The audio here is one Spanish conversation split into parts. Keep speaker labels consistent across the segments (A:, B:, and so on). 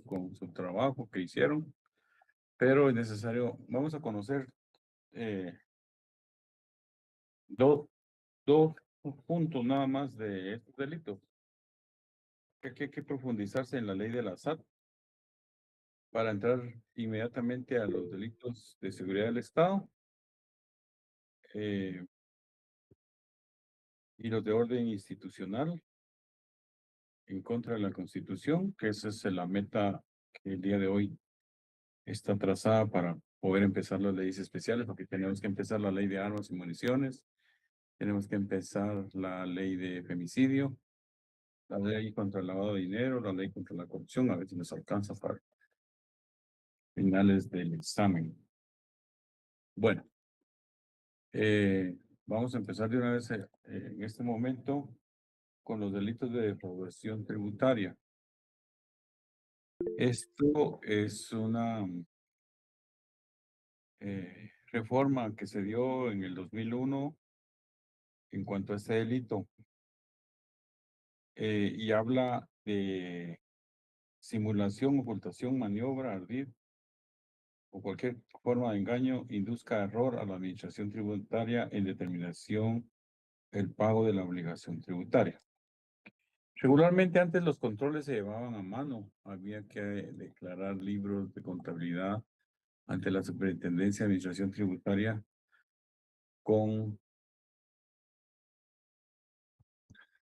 A: con su trabajo que hicieron, pero es necesario, vamos a conocer dos puntos nada más de estos delitos. Que hay que profundizarse en la ley de la SAT para entrar inmediatamente a los delitos de seguridad del Estado eh, y los de orden institucional en contra de la Constitución, que esa es la meta que el día de hoy está trazada para poder empezar las leyes especiales, porque tenemos que empezar la ley de armas y municiones, tenemos que empezar la ley de femicidio, la ley contra el lavado de dinero, la ley contra la corrupción, a ver si nos alcanza para finales del examen. Bueno, vamos a empezar de una vez en este momento con los delitos de defraudación tributaria. Esto es una reforma que se dio en el 2001 en cuanto a este delito y habla de simulación, ocultación, maniobra, ardid o cualquier forma de engaño induzca error a la administración tributaria en determinación el pago de la obligación tributaria. Regularmente antes los controles se llevaban a mano, había que declarar libros de contabilidad ante la Superintendencia de Administración Tributaria con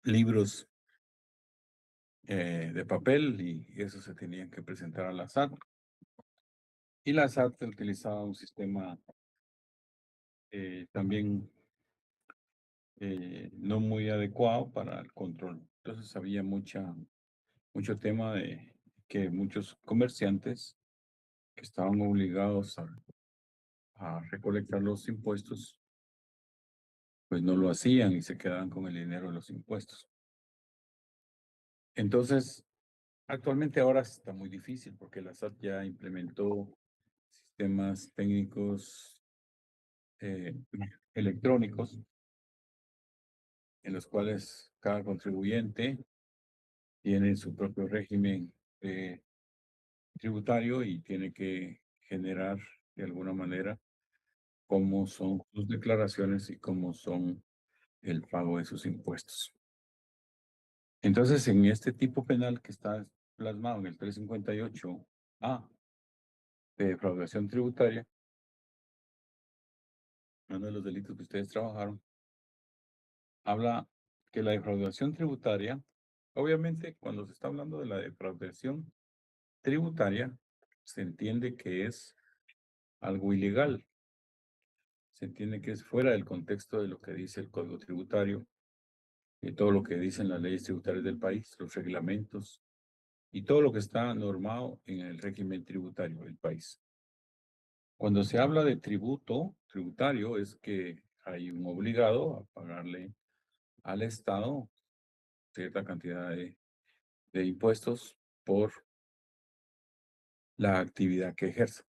A: libros de papel y eso se tenían que presentar a la SAT. Y la SAT utilizaba un sistema también no muy adecuado para el control. Entonces había mucho tema de que muchos comerciantes que estaban obligados a recolectar los impuestos, pues no lo hacían y se quedaban con el dinero de los impuestos. Entonces, actualmente ahora está muy difícil porque la SAT ya implementó sistemas técnicos electrónicos en los cuales cada contribuyente tiene su propio régimen tributario y tiene que generar de alguna manera cómo son sus declaraciones y cómo son el pago de sus impuestos. Entonces, en este tipo penal que está plasmado en el 358A de defraudación tributaria, uno de los delitos que ustedes trabajaron, habla que la defraudación tributaria, obviamente cuando se está hablando de la defraudación tributaria, se entiende que es algo ilegal, se entiende que es fuera del contexto de lo que dice el Código Tributario y todo lo que dicen las leyes tributarias del país, los reglamentos y todo lo que está normado en el régimen tributario del país. Cuando se habla de tributo tributario es que hay un obligado a pagarle al Estado cierta cantidad de impuestos por la actividad que ejerce,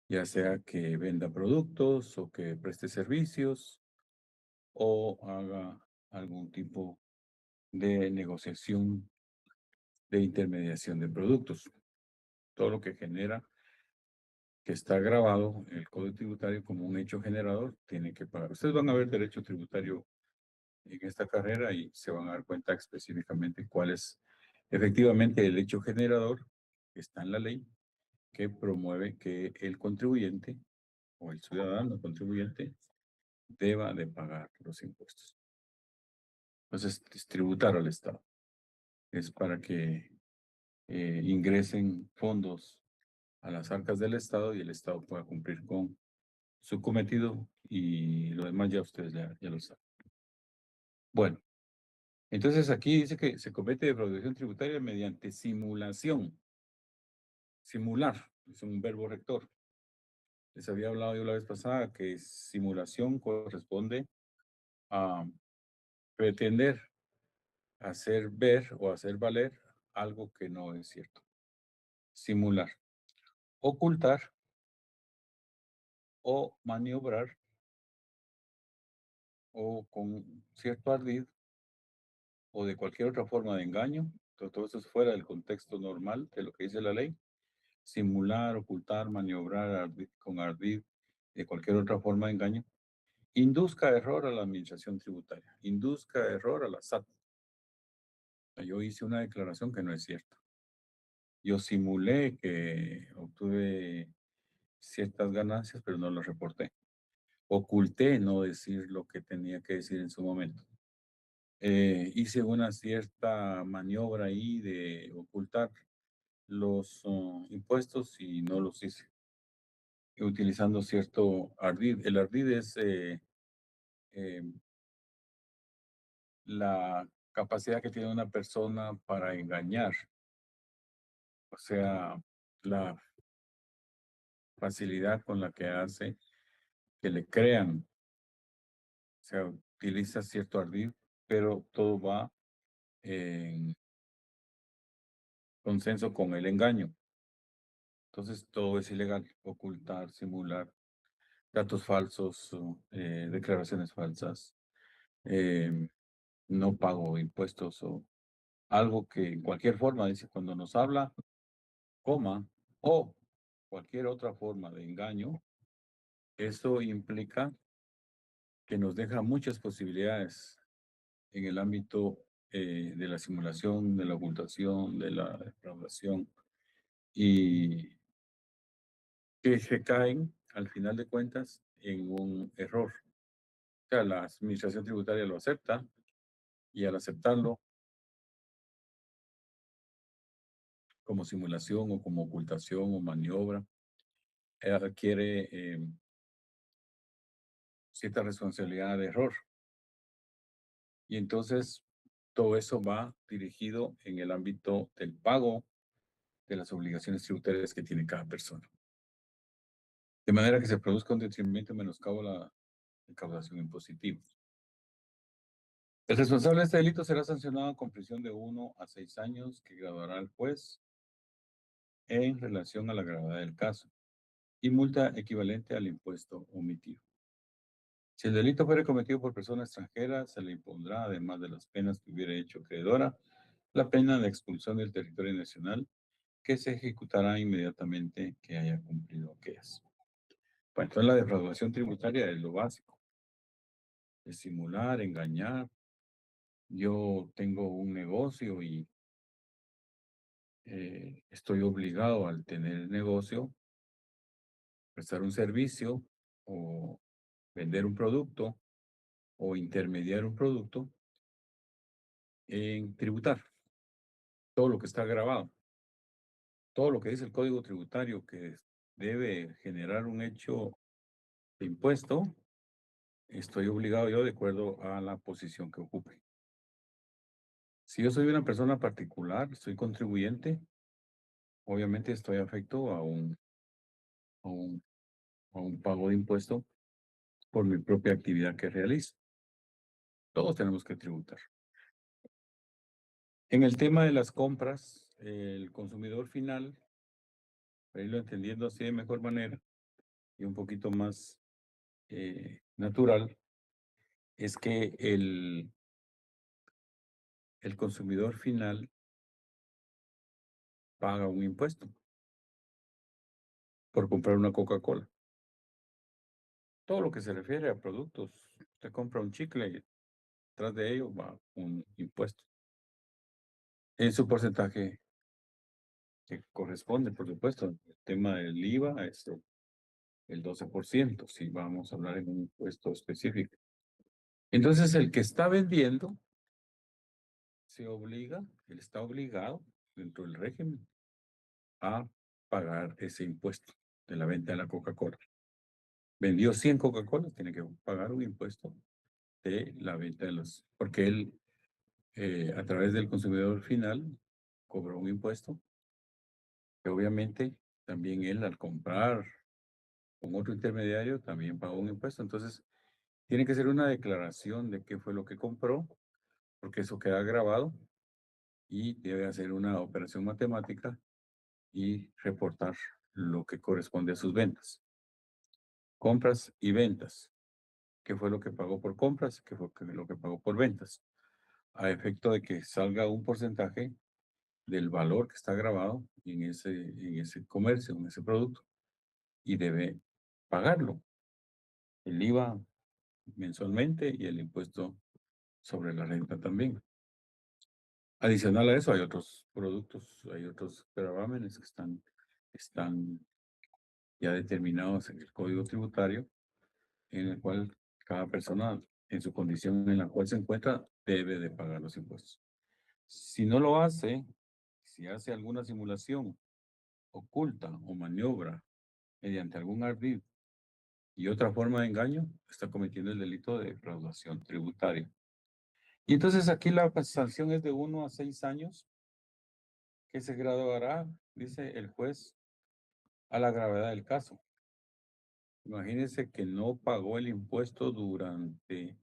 A: ya sea que venda productos o que preste servicios o haga algún tipo de negociación de intermediación de productos. Todo lo que genera, que está grabado en el Código Tributario como un hecho generador, tiene que pagar. Ustedes van a ver derecho tributario en esta carrera y se van a dar cuenta específicamente cuál es efectivamente el hecho generador que está en la ley que promueve que el contribuyente o el ciudadano contribuyente deba de pagar los impuestos. Entonces, es tributar al Estado. Es para que ingresen fondos a las arcas del Estado y el Estado pueda cumplir con su cometido y lo demás ya ustedes ya lo saben. Bueno, entonces aquí dice que se comete defraudación tributaria mediante simulación. Simular es un verbo rector. Les había hablado yo la vez pasada que simulación corresponde a pretender hacer ver o hacer valer algo que no es cierto. Simular. Ocultar o maniobrar o con cierto ardid o de cualquier otra forma de engaño, todo eso es fuera del contexto normal de lo que dice la ley. Simular, ocultar, maniobrar con ardid, de cualquier otra forma de engaño, induzca error a la administración tributaria, induzca error a la SAT. Yo hice una declaración que no es cierta. Yo simulé que obtuve ciertas ganancias, pero no las reporté. Oculté no decir lo que tenía que decir en su momento. Hice una cierta maniobra ahí de ocultar los impuestos y no los hice, utilizando cierto ardid. El ardid es eh, la capacidad que tiene una persona para engañar, o sea, la facilidad con la que hace que le crean, o sea, utiliza cierto ardid, pero todo va en consenso con el engaño. Entonces todo es ilegal, ocultar, simular, datos falsos, declaraciones falsas, no pago impuestos o algo que en cualquier forma, dice, cuando nos habla, coma, o cualquier otra forma de engaño, eso implica que nos deja muchas posibilidades en el ámbito de la simulación, de la ocultación, de la defraudación, y que se caen, al final de cuentas, en un error. O sea, la administración tributaria lo acepta y al aceptarlo como simulación o como ocultación o maniobra, adquiere cierta responsabilidad de error. Y entonces todo eso va dirigido en el ámbito del pago de las obligaciones tributarias que tiene cada persona. De manera que se produzca un detrimento y menoscabo a la recaudación impositiva. El responsable de este delito será sancionado con prisión de 1 a 6 años que graduará el juez en relación a la gravedad del caso y multa equivalente al impuesto omitido. Si el delito fuera cometido por persona extranjera, se le impondrá, además de las penas que hubiera hecho acreedora, la pena de expulsión del territorio nacional, que se ejecutará inmediatamente que haya cumplido aquellas. Bueno, entonces la defraudación tributaria es lo básico, es simular, engañar. Yo tengo un negocio y estoy obligado al tener el negocio, prestar un servicio o vender un producto o intermediar un producto en tributar todo lo que está grabado, todo lo que dice el Código Tributario que debe generar un hecho de impuesto, estoy obligado yo de acuerdo a la posición que ocupe. Si yo soy una persona particular, soy contribuyente, obviamente estoy afecto a un, a un pago de impuesto por mi propia actividad que realizo. Todos tenemos que tributar. En el tema de las compras, el consumidor final, para irlo entendiendo así de mejor manera y un poquito más natural, es que el consumidor final paga un impuesto por comprar una Coca-Cola. Todo lo que se refiere a productos, usted compra un chicle, tras de ello va un impuesto. En su porcentaje que corresponde, por supuesto, el tema del IVA es el 12%, si vamos a hablar en un impuesto específico. Entonces, el que está vendiendo se obliga, él está obligado dentro del régimen a pagar ese impuesto de la venta de la Coca-Cola. Vendió 100 Coca-Colas, tiene que pagar un impuesto de la venta de los, porque él a través del consumidor final cobró un impuesto que obviamente también él al comprar con otro intermediario también pagó un impuesto. Entonces, tiene que ser una declaración de qué fue lo que compró, porque eso queda grabado y debe hacer una operación matemática y reportar lo que corresponde a sus ventas. Compras y ventas. ¿Qué fue lo que pagó por compras? ¿Qué fue lo que pagó por ventas? A efecto de que salga un porcentaje del valor que está grabado en ese comercio, en ese producto, y debe pagarlo. El IVA mensualmente y el impuesto sobre la renta también. Adicional a eso, hay otros productos, hay otros gravámenes que están ya determinados en el Código Tributario, en el cual cada persona, en su condición en la cual se encuentra, debe de pagar los impuestos. Si no lo hace, si hace alguna simulación oculta o maniobra mediante algún ardid y otra forma de engaño, está cometiendo el delito de defraudación tributaria. Y entonces aquí la sanción es de 1 a 6 años, que se graduará, dice el juez, a la gravedad del caso. Imagínense que no pagó el impuesto durante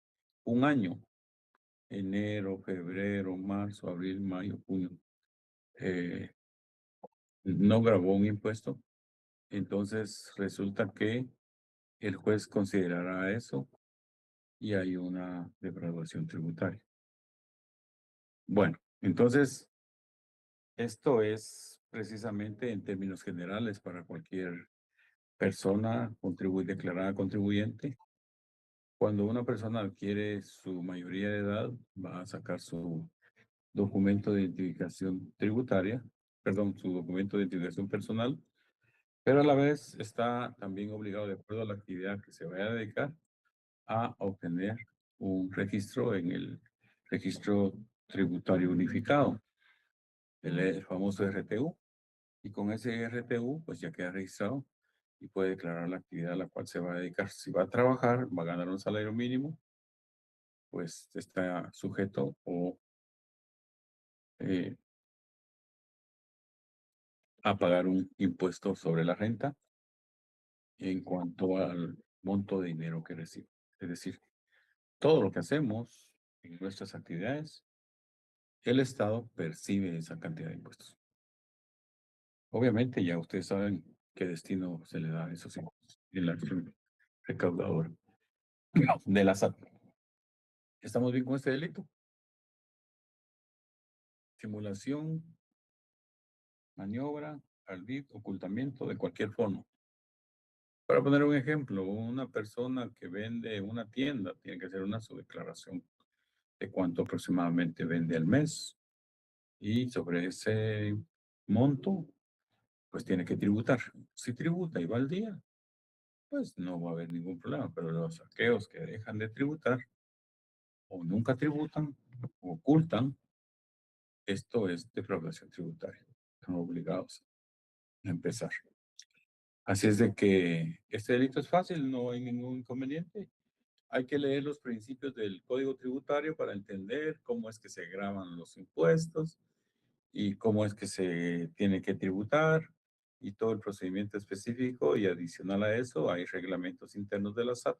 A: un año, enero, febrero, marzo, abril, mayo, junio. No grabó un impuesto, entonces resulta que el juez considerará eso y hay una defraudación tributaria. Bueno, entonces esto es precisamente en términos generales para cualquier persona declarada contribuyente. Cuando una persona adquiere su mayoría de edad, va a sacar su documento de identificación tributaria, perdón, su documento de identificación personal, pero a la vez está también obligado, de acuerdo a la actividad que se vaya a dedicar, a obtener un registro en el registro tributario unificado, el famoso RTU, y con ese RTU pues ya queda registrado y puede declarar la actividad a la cual se va a dedicar. Si va a trabajar, va a ganar un salario mínimo, pues está sujeto eh, a pagar un impuesto sobre la renta en cuanto al monto de dinero que recibe. Es decir, todo lo que hacemos en nuestras actividades, el Estado percibe esa cantidad de impuestos. Obviamente ya ustedes saben qué destino se le da a esos impuestos en la acción recaudadora de la SAT. ¿Estamos bien con este delito? Simulación, maniobra, ardid, ocultamiento de cualquier forma. Para poner un ejemplo, una persona que vende una tienda tiene que hacer una subdeclaración de cuánto aproximadamente vende al mes y sobre ese monto, pues tiene que tributar. Si tributa y va al día, pues no va a haber ningún problema, pero los saqueos que dejan de tributar o nunca tributan o ocultan, esto es defraudación tributaria. Están obligados a empezar. Así es de que este delito es fácil, no hay ningún inconveniente. Hay que leer los principios del Código Tributario para entender cómo es que se graban los impuestos y cómo es que se tiene que tributar y todo el procedimiento específico, y adicional a eso hay reglamentos internos de la SAT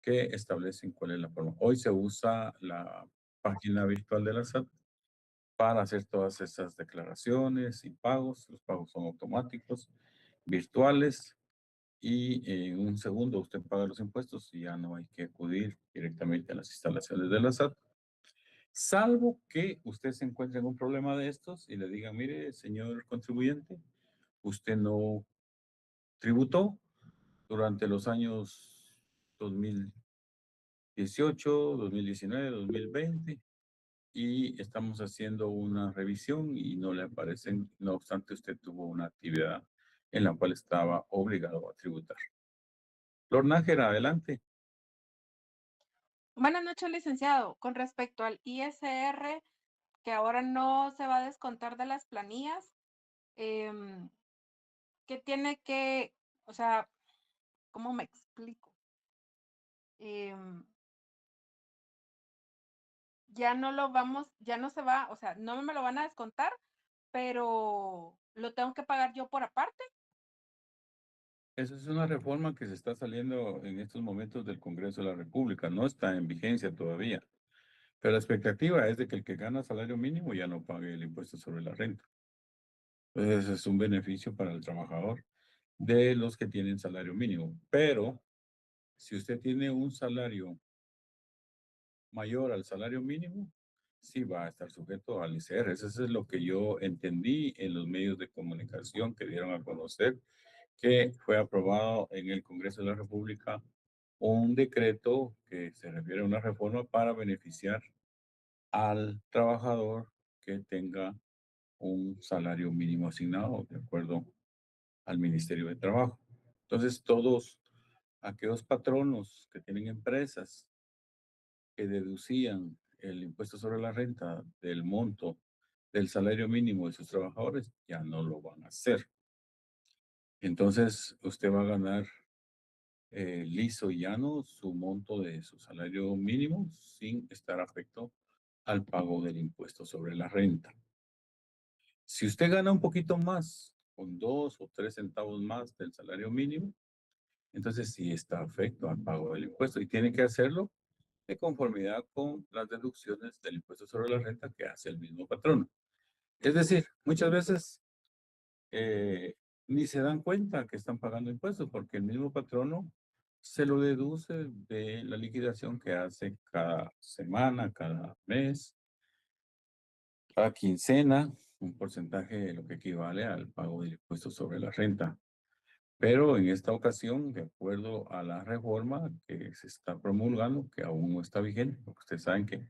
A: que establecen cuál es la forma. Hoy se usa la página virtual de la SAT para hacer todas estas declaraciones y pagos. Los pagos son automáticos, virtuales, y en un segundo usted paga los impuestos y ya no hay que acudir directamente a las instalaciones de la SAT, salvo que usted se encuentre en un problema de estos y le diga, mire, señor contribuyente, usted no tributó durante los años 2018, 2019, 2020, y estamos haciendo una revisión y no le aparecen, no obstante usted tuvo una actividad en la cual estaba obligado a tributar. Lord Nájera, adelante.
B: Buenas noches, licenciado. Con respecto al ISR, que ahora no se va a descontar de las planillas, em, ¿qué tiene que, o sea, cómo me explico? Em, ya no lo vamos, ya no se va, o sea, no me lo van a descontar, pero lo tengo que pagar yo por aparte.
A: Esa es una reforma que se está saliendo en estos momentos del Congreso de la República. No está en vigencia todavía, pero la expectativa es de que el que gana salario mínimo ya no pague el impuesto sobre la renta. Entonces, es un beneficio para el trabajador de los que tienen salario mínimo. Pero si usted tiene un salario mayor al salario mínimo, sí va a estar sujeto al ICR. Eso es lo que yo entendí en los medios de comunicación que dieron a conocer que fue aprobado en el Congreso de la República un decreto que se refiere a una reforma para beneficiar al trabajador que tenga un salario mínimo asignado de acuerdo al Ministerio de Trabajo. Entonces, todos aquellos patronos que tienen empresas que deducían el impuesto sobre la renta del monto del salario mínimo de sus trabajadores ya no lo van a hacer. Entonces, usted va a ganar liso y llano su monto de su salario mínimo sin estar afecto al pago del impuesto sobre la renta. Si usted gana un poquito más, con 2 o 3 centavos más del salario mínimo, entonces sí está afecto al pago del impuesto y tiene que hacerlo de conformidad con las deducciones del impuesto sobre la renta que hace el mismo patrón. Es decir, muchas veces eh, ni se dan cuenta que están pagando impuestos porque el mismo patrono se lo deduce de la liquidación que hace cada semana, cada mes, cada quincena, un porcentaje de lo que equivale al pago del impuesto sobre la renta. Pero en esta ocasión, de acuerdo a la reforma que se está promulgando, que aún no está vigente, porque ustedes saben que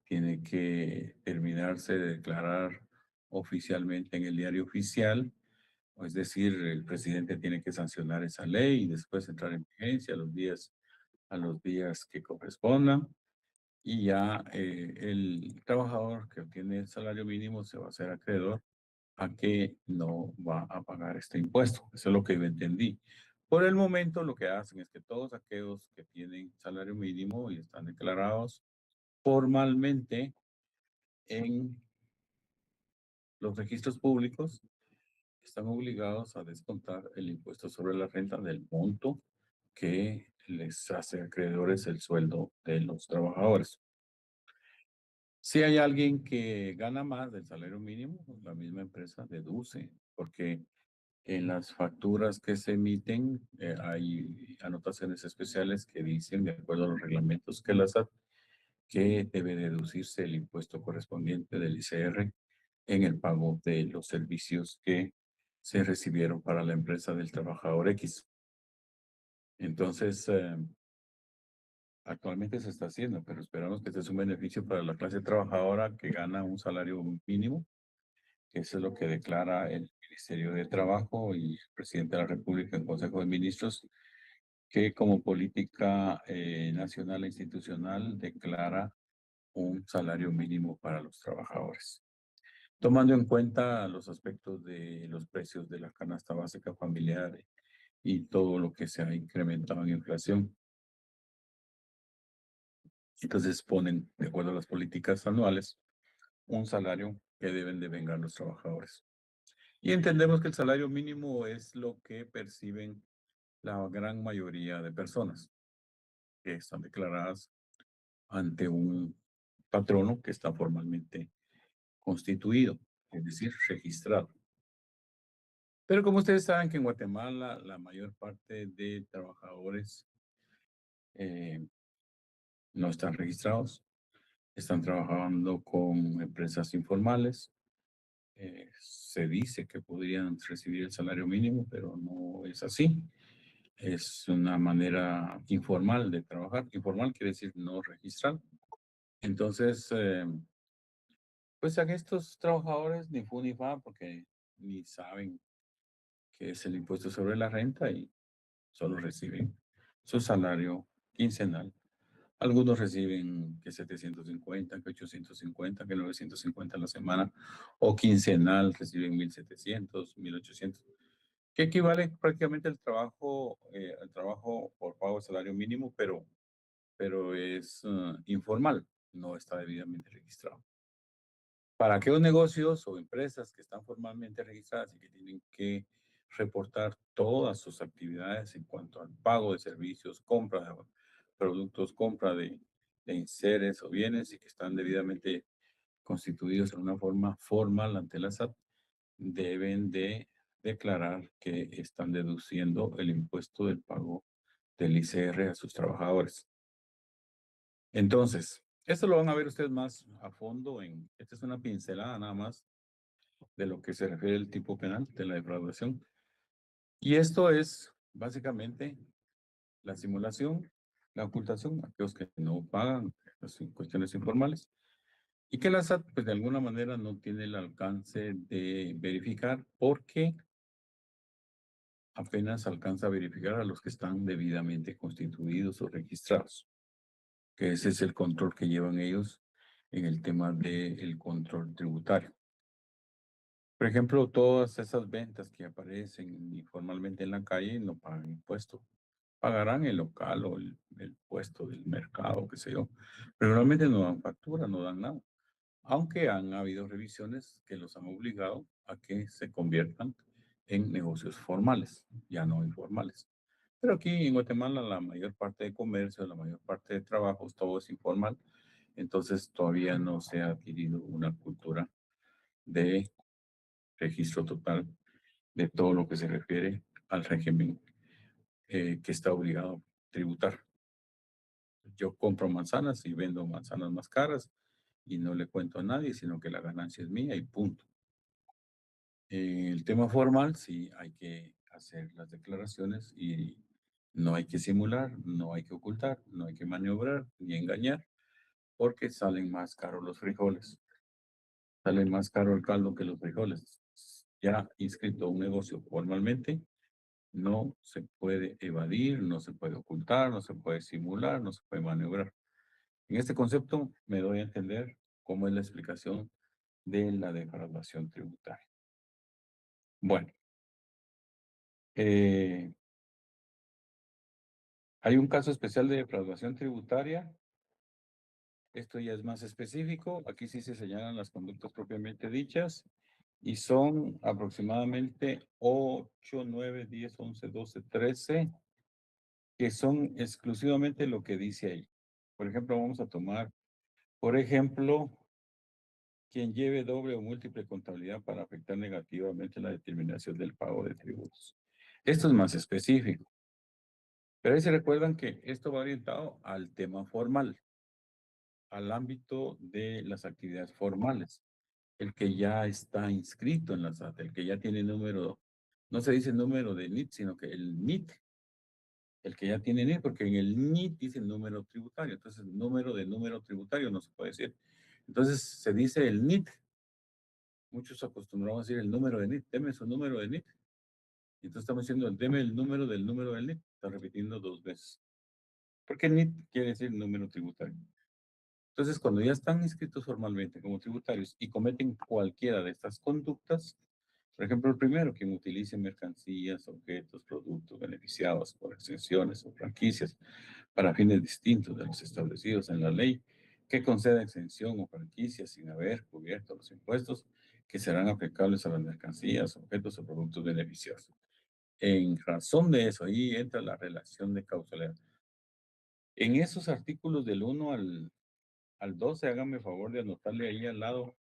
A: tiene que terminarse de declarar oficialmente en el diario oficial, es decir, el presidente tiene que sancionar esa ley y después entrar en vigencia a los días que correspondan. Y ya el trabajador que obtiene el salario mínimo se va a hacer acreedor a que no va a pagar este impuesto. Eso es lo que yo entendí. Por el momento, lo que hacen es que todos aquellos que tienen salario mínimo y están declarados formalmente en los registros públicos, están obligados a descontar el impuesto sobre la renta del monto que les hace acreedores el sueldo de los trabajadores. Si hay alguien que gana más del salario mínimo, la misma empresa deduce, porque en las facturas que se emiten hay anotaciones especiales que dicen, de acuerdo a los reglamentos que la SAT, que debe deducirse el impuesto correspondiente del ICR en el pago de los servicios que se recibieron para la empresa del trabajador X. Entonces, actualmente se está haciendo, pero esperamos que este es un beneficio para la clase trabajadora que gana un salario mínimo, que eso es lo que declara el Ministerio de Trabajo y el presidente de la República en Consejo de Ministros, que como política nacional e institucional declara un salario mínimo para los trabajadores, tomando en cuenta los aspectos de los precios de la canasta básica familiar y todo lo que se ha incrementado en inflación. Entonces ponen, de acuerdo a las políticas anuales, un salario que deben de vengar los trabajadores. Y entendemos que el salario mínimo es lo que perciben la gran mayoría de personas que están declaradas ante un patrono que está formalmente constituido, es decir, registrado. Pero como ustedes saben que en Guatemala la mayor parte de trabajadores eh, no están registrados, están trabajando con empresas informales. Se dice que podrían recibir el salario mínimo, pero no es así. Es una manera informal de trabajar. Informal quiere decir no registrado. Entonces, pues a estos trabajadores ni fu ni fa porque ni saben qué es el impuesto sobre la renta y solo reciben su salario quincenal. Algunos reciben que 750, que 850, que 950 a la semana, o quincenal reciben 1700, 1800, que equivale prácticamente al trabajo por pago de salario mínimo, pero es informal, no está debidamente registrado. Para aquellos negocios o empresas que están formalmente registradas y que tienen que reportar todas sus actividades en cuanto al pago de servicios, compra de productos, compra de enseres o bienes y que están debidamente constituidos en una forma formal ante la SAT, deben de declarar que están deduciendo el impuesto del pago del ICR a sus trabajadores. Entonces, Esto lo van a ver ustedes más a fondo esta es una pincelada nada más de lo que se refiere al tipo penal de la defraudación. Y esto es básicamente la simulación, la ocultación, aquellos que no pagan las cuestiones informales, y que la SAT, pues de alguna manera no tiene el alcance de verificar porque apenas alcanza a verificar a los que están debidamente constituidos o registrados, que ese es el control que llevan ellos en el tema del control tributario. Por ejemplo, todas esas ventas que aparecen informalmente en la calle no pagan impuesto. Pagarán el local o el puesto del mercado, qué sé yo. Pero realmente no dan factura, no dan nada. Aunque han habido revisiones que los han obligado a que se conviertan en negocios formales, ya no informales. Pero aquí en Guatemala la mayor parte de comercio, la mayor parte de trabajos, todo es informal. Entonces todavía no se ha adquirido una cultura de registro total de todo lo que se refiere al régimen que está obligado a tributar. Yo compro manzanas y vendo manzanas más caras y no le cuento a nadie, sino que la ganancia es mía y punto. El tema formal, sí hay que hacer las declaraciones y no hay que simular, no hay que ocultar, no hay que maniobrar ni engañar, porque salen más caros los frijoles. Sale más caro el caldo que los frijoles. Ya inscrito un negocio formalmente, no se puede evadir, no se puede ocultar, no se puede simular, no se puede maniobrar. En este concepto me doy a entender cómo es la explicación de la defraudación tributaria. Bueno, eh, hay un caso especial de defraudación tributaria. Esto ya es más específico. Aquí sí se señalan las conductas propiamente dichas y son aproximadamente 8, 9, 10, 11, 12, 13, que son exclusivamente lo que dice ahí. Por ejemplo, vamos a tomar, por ejemplo, quien lleve doble o múltiple contabilidad para afectar negativamente la determinación del pago de tributos. Esto es más específico. Pero ahí se recuerdan que esto va orientado al tema formal, al ámbito de las actividades formales. El que ya está inscrito en la SAT, el que ya tiene número, no se dice número de NIT, sino que el NIT, el que ya tiene NIT, porque en el NIT dice número tributario, entonces número de número tributario no se puede decir. Entonces se dice el NIT. Muchos acostumbramos a decir el número de NIT, deme su número de NIT. Y entonces estamos diciendo, deme el número del NIT. Está repitiendo 2 veces. Porque NIT quiere decir número tributario. Entonces, cuando ya están inscritos formalmente como tributarios y cometen cualquiera de estas conductas, por ejemplo, el primero, quien utilice mercancías, objetos, productos beneficiados por exenciones o franquicias para fines distintos de los establecidos en la ley, que conceda exención o franquicia sin haber cubierto los impuestos que serán aplicables a las mercancías, objetos o productos beneficiosos. En razón de eso, ahí entra la relación de causalidad. En esos artículos del 1 al 12, hágame favor de anotarle ahí al lado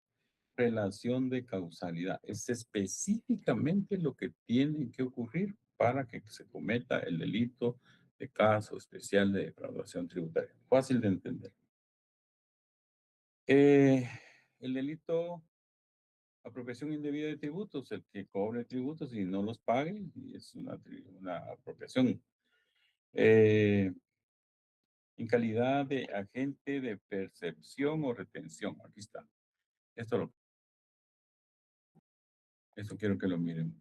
A: relación de causalidad. Es específicamente lo que tiene que ocurrir para que se cometa el delito de caso especial de defraudación tributaria. Fácil de entender. El delito apropiación indebida de tributos, el que cobre tributos y no los pague, es una apropiación. En calidad de agente de percepción o retención. Aquí está. Eso quiero que lo miren.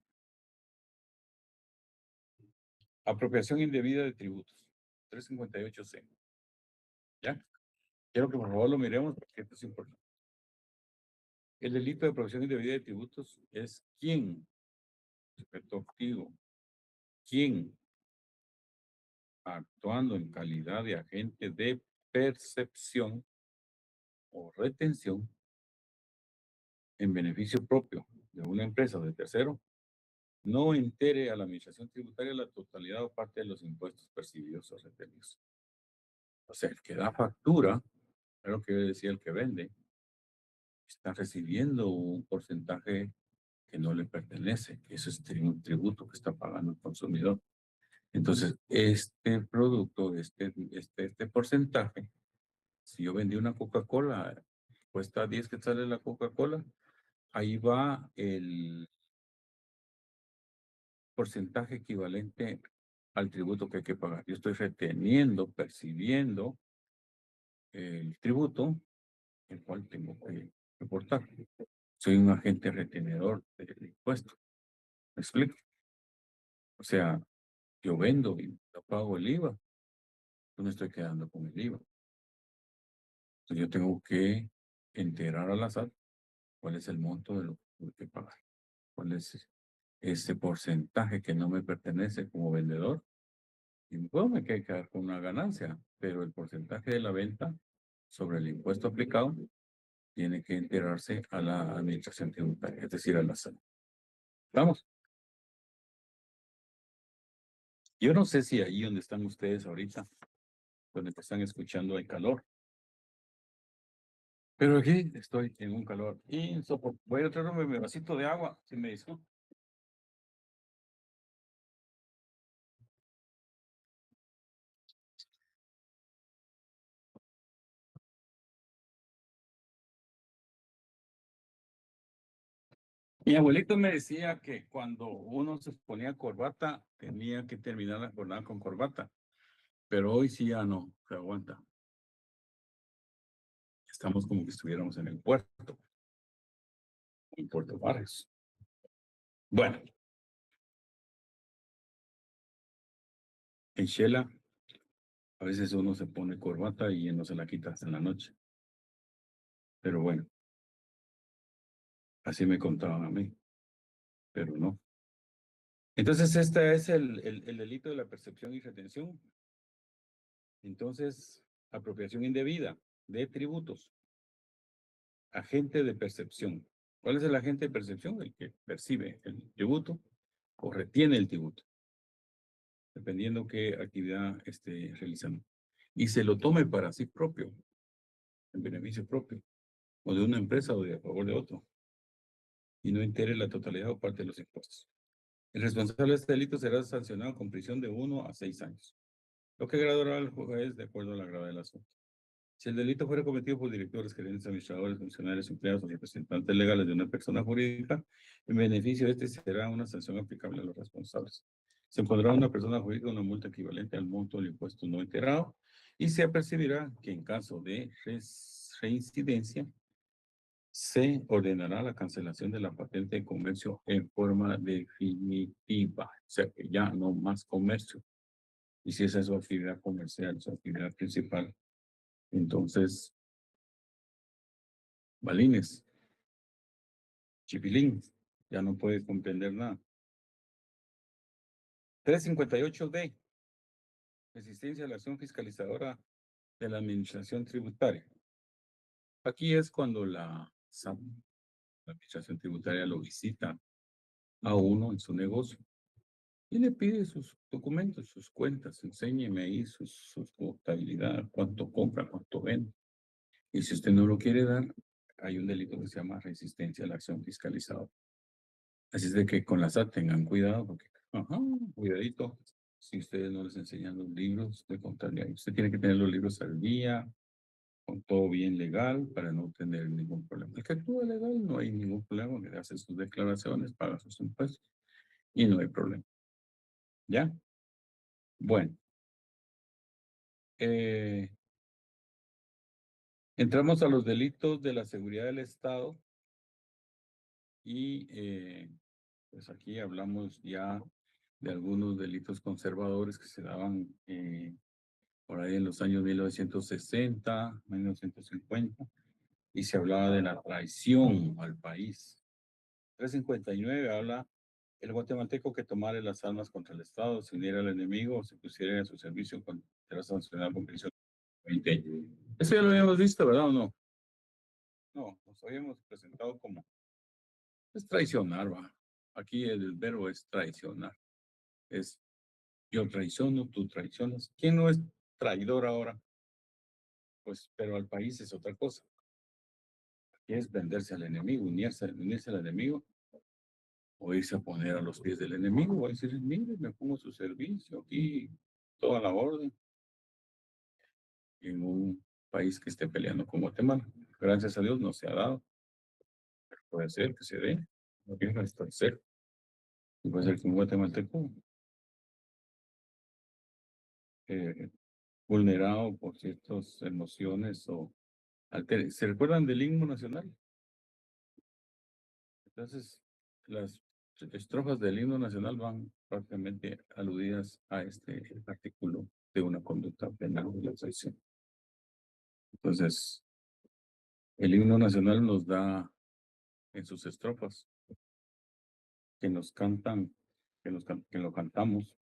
A: Apropiación indebida de tributos. 358C. ¿Ya? Quiero que por favor lo miremos porque esto es importante. El delito de apropiación indebida de tributos es quién, sujeto activo, quién, actuando en calidad de agente de percepción o retención en beneficio propio de una empresa o de tercero, no entere a la administración tributaria la totalidad o parte de los impuestos percibidos o retenidos. O sea, el que da factura, es lo que yo decía, el que vende, está recibiendo un porcentaje que no le pertenece, que eso es un tributo que está pagando el consumidor. Entonces, este producto, este porcentaje, Si yo vendí una Coca-Cola, cuesta 10 quetzales la Coca-Cola, ahí va el porcentaje equivalente al tributo que hay que pagar. Yo estoy reteniendo, percibiendo el tributo, el cual tengo que reportar. Soy un agente retenedor del impuesto. ¿Me explico? O sea, yo vendo y no pago el IVA, yo me estoy quedando con el IVA. Entonces yo tengo que enterar a la SAT cuál es el monto de lo que tengo que pagar, cuál es ese porcentaje que no me pertenece como vendedor. Y pues me queda quedar con una ganancia, pero el porcentaje de la venta sobre el impuesto aplicado tiene que enterarse a la administración tributaria, es decir, a la SAT. Vamos. Yo no sé si ahí donde están ustedes ahorita, donde me están escuchando, hay calor. Pero aquí estoy en un calor insoportable. Voy a traerme mi vasito de agua, si me disculpa. Mi abuelito me decía que cuando uno se ponía corbata, tenía que terminar la jornada con corbata. Pero hoy sí ya no, se aguanta. Estamos como que estuviéramos en el puerto, en Puerto Barrios. Bueno, en Shela, a veces uno se pone corbata y no se la quita hasta en la noche. Pero bueno, así me contaban a mí, pero no. Entonces, este es el delito de la percepción y retención. Entonces, apropiación indebida de tributos. Agente de percepción. ¿Cuál es el agente de percepción? El que percibe el tributo o retiene el tributo, dependiendo qué actividad esté realizando. Y se lo tome para sí propio, en beneficio propio, o de una empresa o de a favor de otro, y no entere la totalidad o parte de los impuestos. El responsable de este delito será sancionado con prisión de 1 a 6 años, lo que graduará al juez de acuerdo a la gravedad del asunto. Si el delito fuera cometido por directores, gerentes, administradores, funcionarios, empleados o representantes legales de una persona jurídica, en beneficio de este será una sanción aplicable a los responsables. Se impondrá a una persona jurídica una multa equivalente al monto del impuesto no enterado y se apercibirá que en caso de reincidencia se ordenará la cancelación de la patente de comercio en forma definitiva. O sea que ya no más comercio. Y si esa es su actividad comercial, su actividad principal, entonces balines, chipilín, ya no puede comprender nada. 358D, resistencia a la acción fiscalizadora de la administración tributaria. Aquí es cuando la SAT, la administración tributaria, lo visita a uno en su negocio y le pide sus documentos, sus cuentas, enséñeme ahí su contabilidad, cuánto compra, cuánto vende. Y si usted no lo quiere dar, hay un delito que se llama resistencia a la acción fiscalizadora. Así es de que con la SAT tengan cuidado, porque, ajá, cuidadito, si ustedes no les enseñan los libros de contabilidad, usted tiene que tener los libros al día, con todo bien legal, para no tener ningún problema. El que actúa legal no hay ningún problema, que hace sus declaraciones, paga sus impuestos y no hay problema. ¿Ya? Bueno, eh, entramos a los delitos de la seguridad del Estado y pues aquí hablamos ya de algunos delitos conservadores que se daban por ahí en los años 1960, 1950, y se hablaba de la traición al país. 359 habla el guatemalteco que tomare las armas contra el Estado, se uniera al enemigo o se pusiera a su servicio será sancionado con prisión de 20 años. Eso ya lo habíamos visto, ¿verdad o no? No, nos habíamos presentado como es traicionar, va. Aquí el verbo es traicionar. Es yo traiciono, tú traicionas. ¿Quién no es traidor ahora? Pues, pero al país es otra cosa. Aquí es venderse al enemigo, unirse al enemigo, o irse a poner a los pies del enemigo, o decir, mire, me pongo a su servicio aquí, toda la orden, en un país que esté peleando con Guatemala. Gracias a Dios no se ha dado. Puede ser que se dé. No quiero establecer. Y puede ser que un guatemalteco eh, vulnerado por ciertas emociones o ¿Se recuerdan del himno nacional? Entonces, las estrofas del himno nacional van prácticamente aludidas a este artículo de una conducta penal de la traición. Entonces, el himno nacional nos da en sus estrofas que nos cantan, que lo cantamos,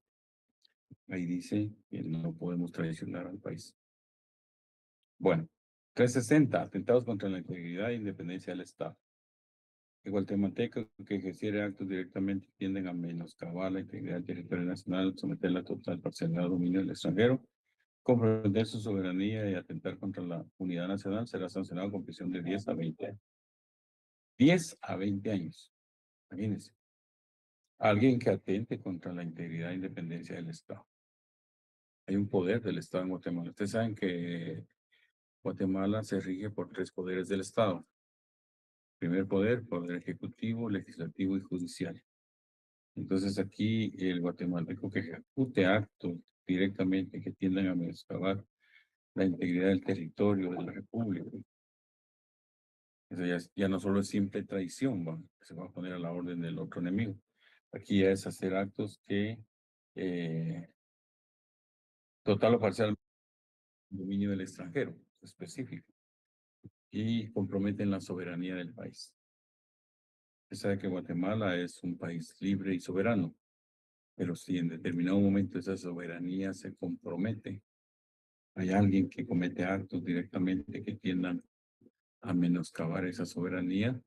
A: ahí dice que no podemos traicionar al país. Bueno, 360, atentados contra la integridad e independencia del Estado. El guatemalteco que ejerciera actos directamente tienden a menoscabar la integridad del territorio nacional, someterla a total parcialidad al dominio del extranjero, comprender su soberanía y atentar contra la unidad nacional, será sancionado con prisión de 10 a 20 años. 10 a 20 años. Imagínense. Alguien que atente contra la integridad e independencia del Estado. Hay un poder del Estado en Guatemala. Ustedes saben que Guatemala se rige por 3 poderes del Estado. Primer poder, poder ejecutivo, legislativo y judicial. Entonces aquí el guatemalteco que ejecute actos directamente que tiendan a menoscabar la integridad del territorio de la República. Eso ya no solo es simple traición, que se va a poner a la orden del otro enemigo. Aquí ya es hacer actos que total o parcial dominio del extranjero específico y comprometen la soberanía del país. Usted sabe que Guatemala es un país libre y soberano, pero si en determinado momento esa soberanía se compromete, hay alguien que comete actos directamente que tiendan a menoscabar esa soberanía,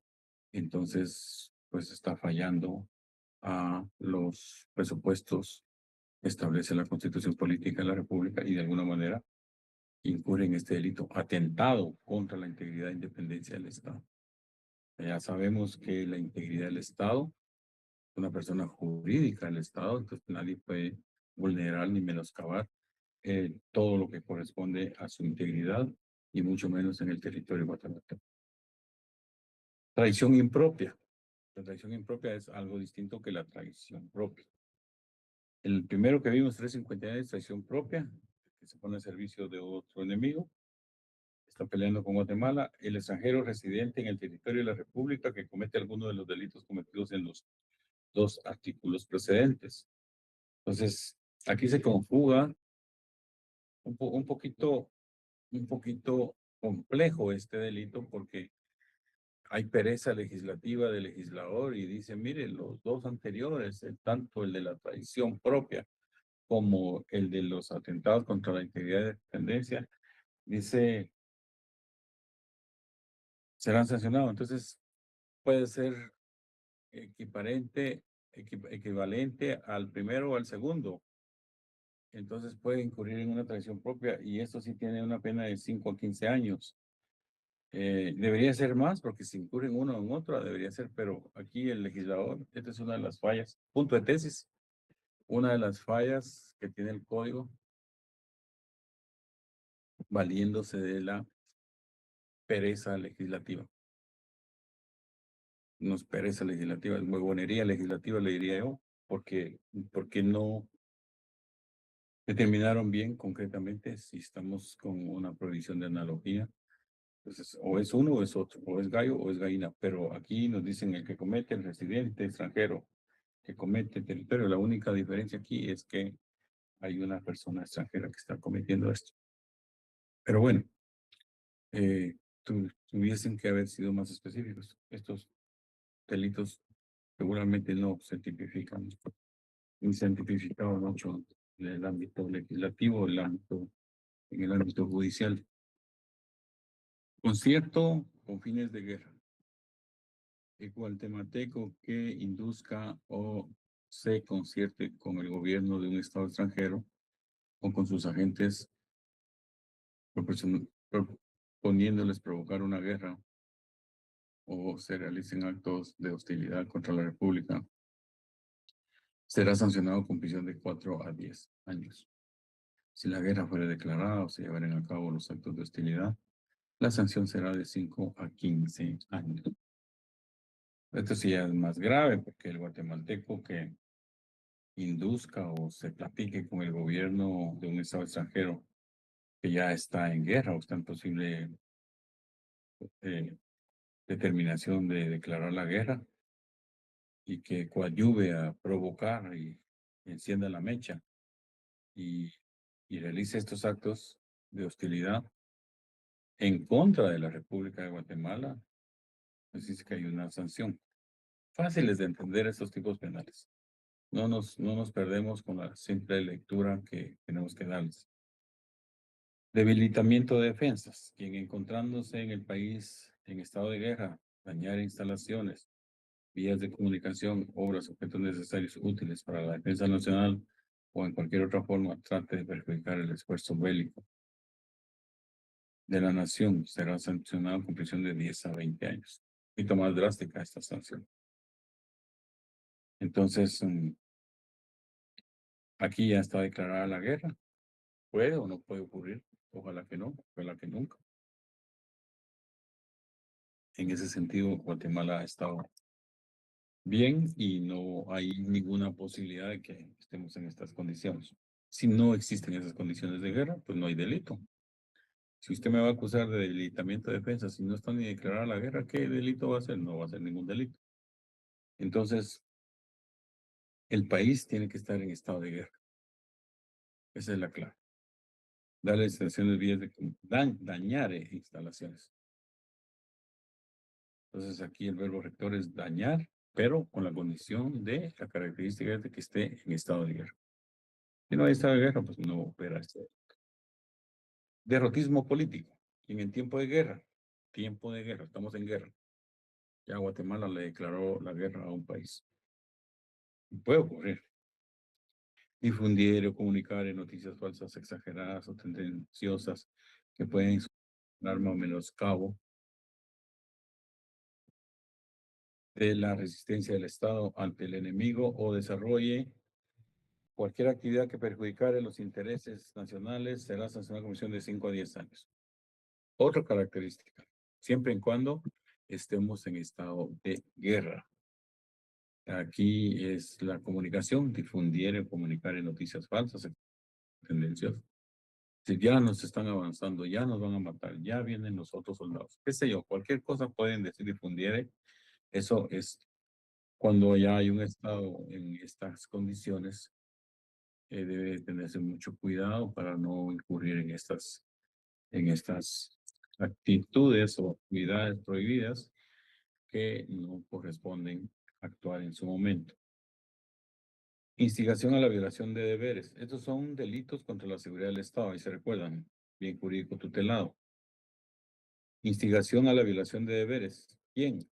A: entonces pues está fallando a los presupuestos que establece la Constitución Política de la República y de alguna manera incurre en este delito, atentado contra la integridad e independencia del Estado. Ya sabemos que la integridad del Estado es una persona jurídica del Estado, entonces nadie puede vulnerar ni menoscabar todo lo que corresponde a su integridad y mucho menos en el territorio guatemalteco. Traición impropia. La traición impropia es algo distinto que la traición propia. El primero que vimos, 359, es traición propia, que se pone al servicio de otro enemigo. Está peleando con Guatemala. El extranjero residente en el territorio de la República que comete alguno de los delitos cometidos en los 2 artículos precedentes. Entonces, aquí se conjuga un poquito complejo este delito porque hay pereza legislativa del legislador y dice, mire, los 2 anteriores, tanto el de la traición propia como el de los atentados contra la integridad de dependencia, dice, serán sancionados. Entonces, puede ser equivalente al primero o al segundo. Entonces puede incurrir en una traición propia y esto sí tiene una pena de 5 a 15 años. Debería ser más porque si incurre en uno o en otro debería ser, pero aquí el legislador, esta es una de las fallas, punto de tesis, una de las fallas que tiene el código, valiéndose de la pereza legislativa. No es pereza legislativa, es huevonería legislativa, le diría yo, porque no determinaron bien concretamente si estamos con una prohibición de analogía. Entonces, o es uno o es otro, o es gallo o es gallina, pero aquí nos dicen el que comete, el residente extranjero que comete territorio. La única diferencia aquí es que hay una persona extranjera que está cometiendo esto. Pero bueno, tuviesen que haber sido más específicos. Estos delitos seguramente no se tipifican, ni se han tipificado mucho en el ámbito legislativo, en el ámbito judicial. Concierto con fines de guerra. El guatemalteco que induzca o se concierte con el gobierno de un estado extranjero o con sus agentes proponiéndoles provocar una guerra o se realicen actos de hostilidad contra la República, será sancionado con prisión de 4 a 10 años. Si la guerra fuera declarada o se llevaran a cabo los actos de hostilidad, la sanción será de 5 a 15 años. Esto sí es más grave porque el guatemalteco que induzca o se platique con el gobierno de un estado extranjero que ya está en guerra o está en posible eh, determinación de declarar la guerra y que coadyuve a provocar y encienda la mecha y, y realice estos actos de hostilidad en contra de la República de Guatemala, pues dice que hay una sanción. Fáciles de entender estos tipos penales. No nos perdemos con la simple lectura que tenemos que darles. Debilitamiento de defensas. Quien encontrándose en el país en estado de guerra, dañar instalaciones, vías de comunicación, obras, objetos necesarios útiles para la defensa nacional o en cualquier otra forma trate de perjudicar el esfuerzo bélico de la nación, será sancionado con prisión de 10 a 20 años. Un poquito más drástica esta sanción. Entonces, aquí ya está declarada la guerra. ¿Puede o no puede ocurrir? Ojalá que no, ojalá que nunca. En ese sentido, Guatemala ha estado bien y no hay ninguna posibilidad de que estemos en estas condiciones. Si no existen esas condiciones de guerra, pues no hay delito. Si usted me va a acusar de debilitamiento de defensa, si no está ni declarada la guerra, ¿qué delito va a ser? No va a ser ningún delito. Entonces, el país tiene que estar en estado de guerra. Esa es la clave. Darle instalaciones vías de dañar instalaciones. Entonces, aquí el verbo rector es dañar, pero con la condición de la característica de que esté en estado de guerra. Si no hay estado de guerra, pues no opera este derrotismo político. Y en tiempo de guerra, estamos en guerra. Ya Guatemala le declaró la guerra a un país. Puede ocurrir. Difundir o comunicar en noticias falsas, exageradas o tendenciosas que pueden arma o menoscabo de la resistencia del Estado ante el enemigo o desarrolle cualquier actividad que perjudicare los intereses nacionales será sancionada con comisión de 5 a 10 años. Otra característica, siempre y cuando estemos en estado de guerra. Aquí es la comunicación, difundir o comunicar en noticias falsas, tendencias. Si ya nos están avanzando, ya nos van a matar, ya vienen los otros soldados, qué sé yo, cualquier cosa pueden decir, difundir. Eso es cuando ya hay un estado en estas condiciones, debe tenerse mucho cuidado para no incurrir en estas actitudes o actividades prohibidas que no corresponden actuar en su momento. Instigación a la violación de deberes. Estos son delitos contra la seguridad del Estado, y se recuerdan, bien jurídico tutelado. Instigación a la violación de deberes. ¿Quién?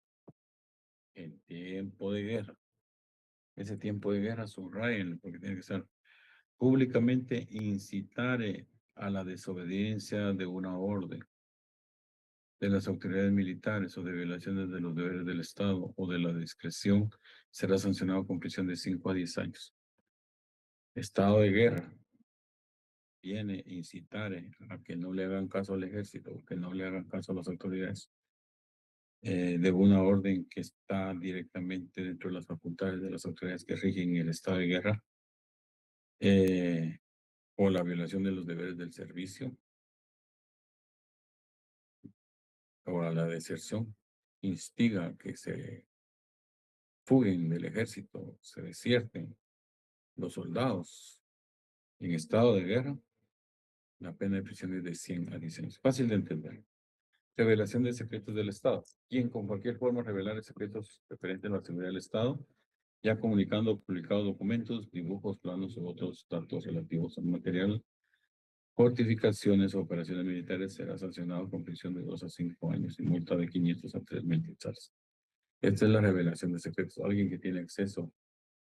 A: En tiempo de guerra. Ese tiempo de guerra, subrayen, porque tiene que ser públicamente incitar a la desobediencia de una orden de las autoridades militares o de violaciones de los deberes del Estado o de la discreción, será sancionado con prisión de 5 a 10 años. Estado de guerra. Viene incitar a que no le hagan caso al ejército, que no le hagan caso a las autoridades de una orden que está directamente dentro de las facultades de las autoridades que rigen el estado de guerra, o la violación de los deberes del servicio, o a la deserción, instiga a que se fuguen del ejército, se desierten los soldados en estado de guerra, la pena de prisión es de 100 a 10 años. Fácil de entender. Revelación de secretos del Estado. Quien con cualquier forma revelar secretos referentes a la seguridad del Estado, ya comunicando o publicado documentos, dibujos, planos u otros datos relativos al material, fortificaciones o operaciones militares, será sancionado con prisión de 2 a 5 años y multa de 500 a 3,000 quetzales. Esta es la revelación de secretos. Alguien que tiene acceso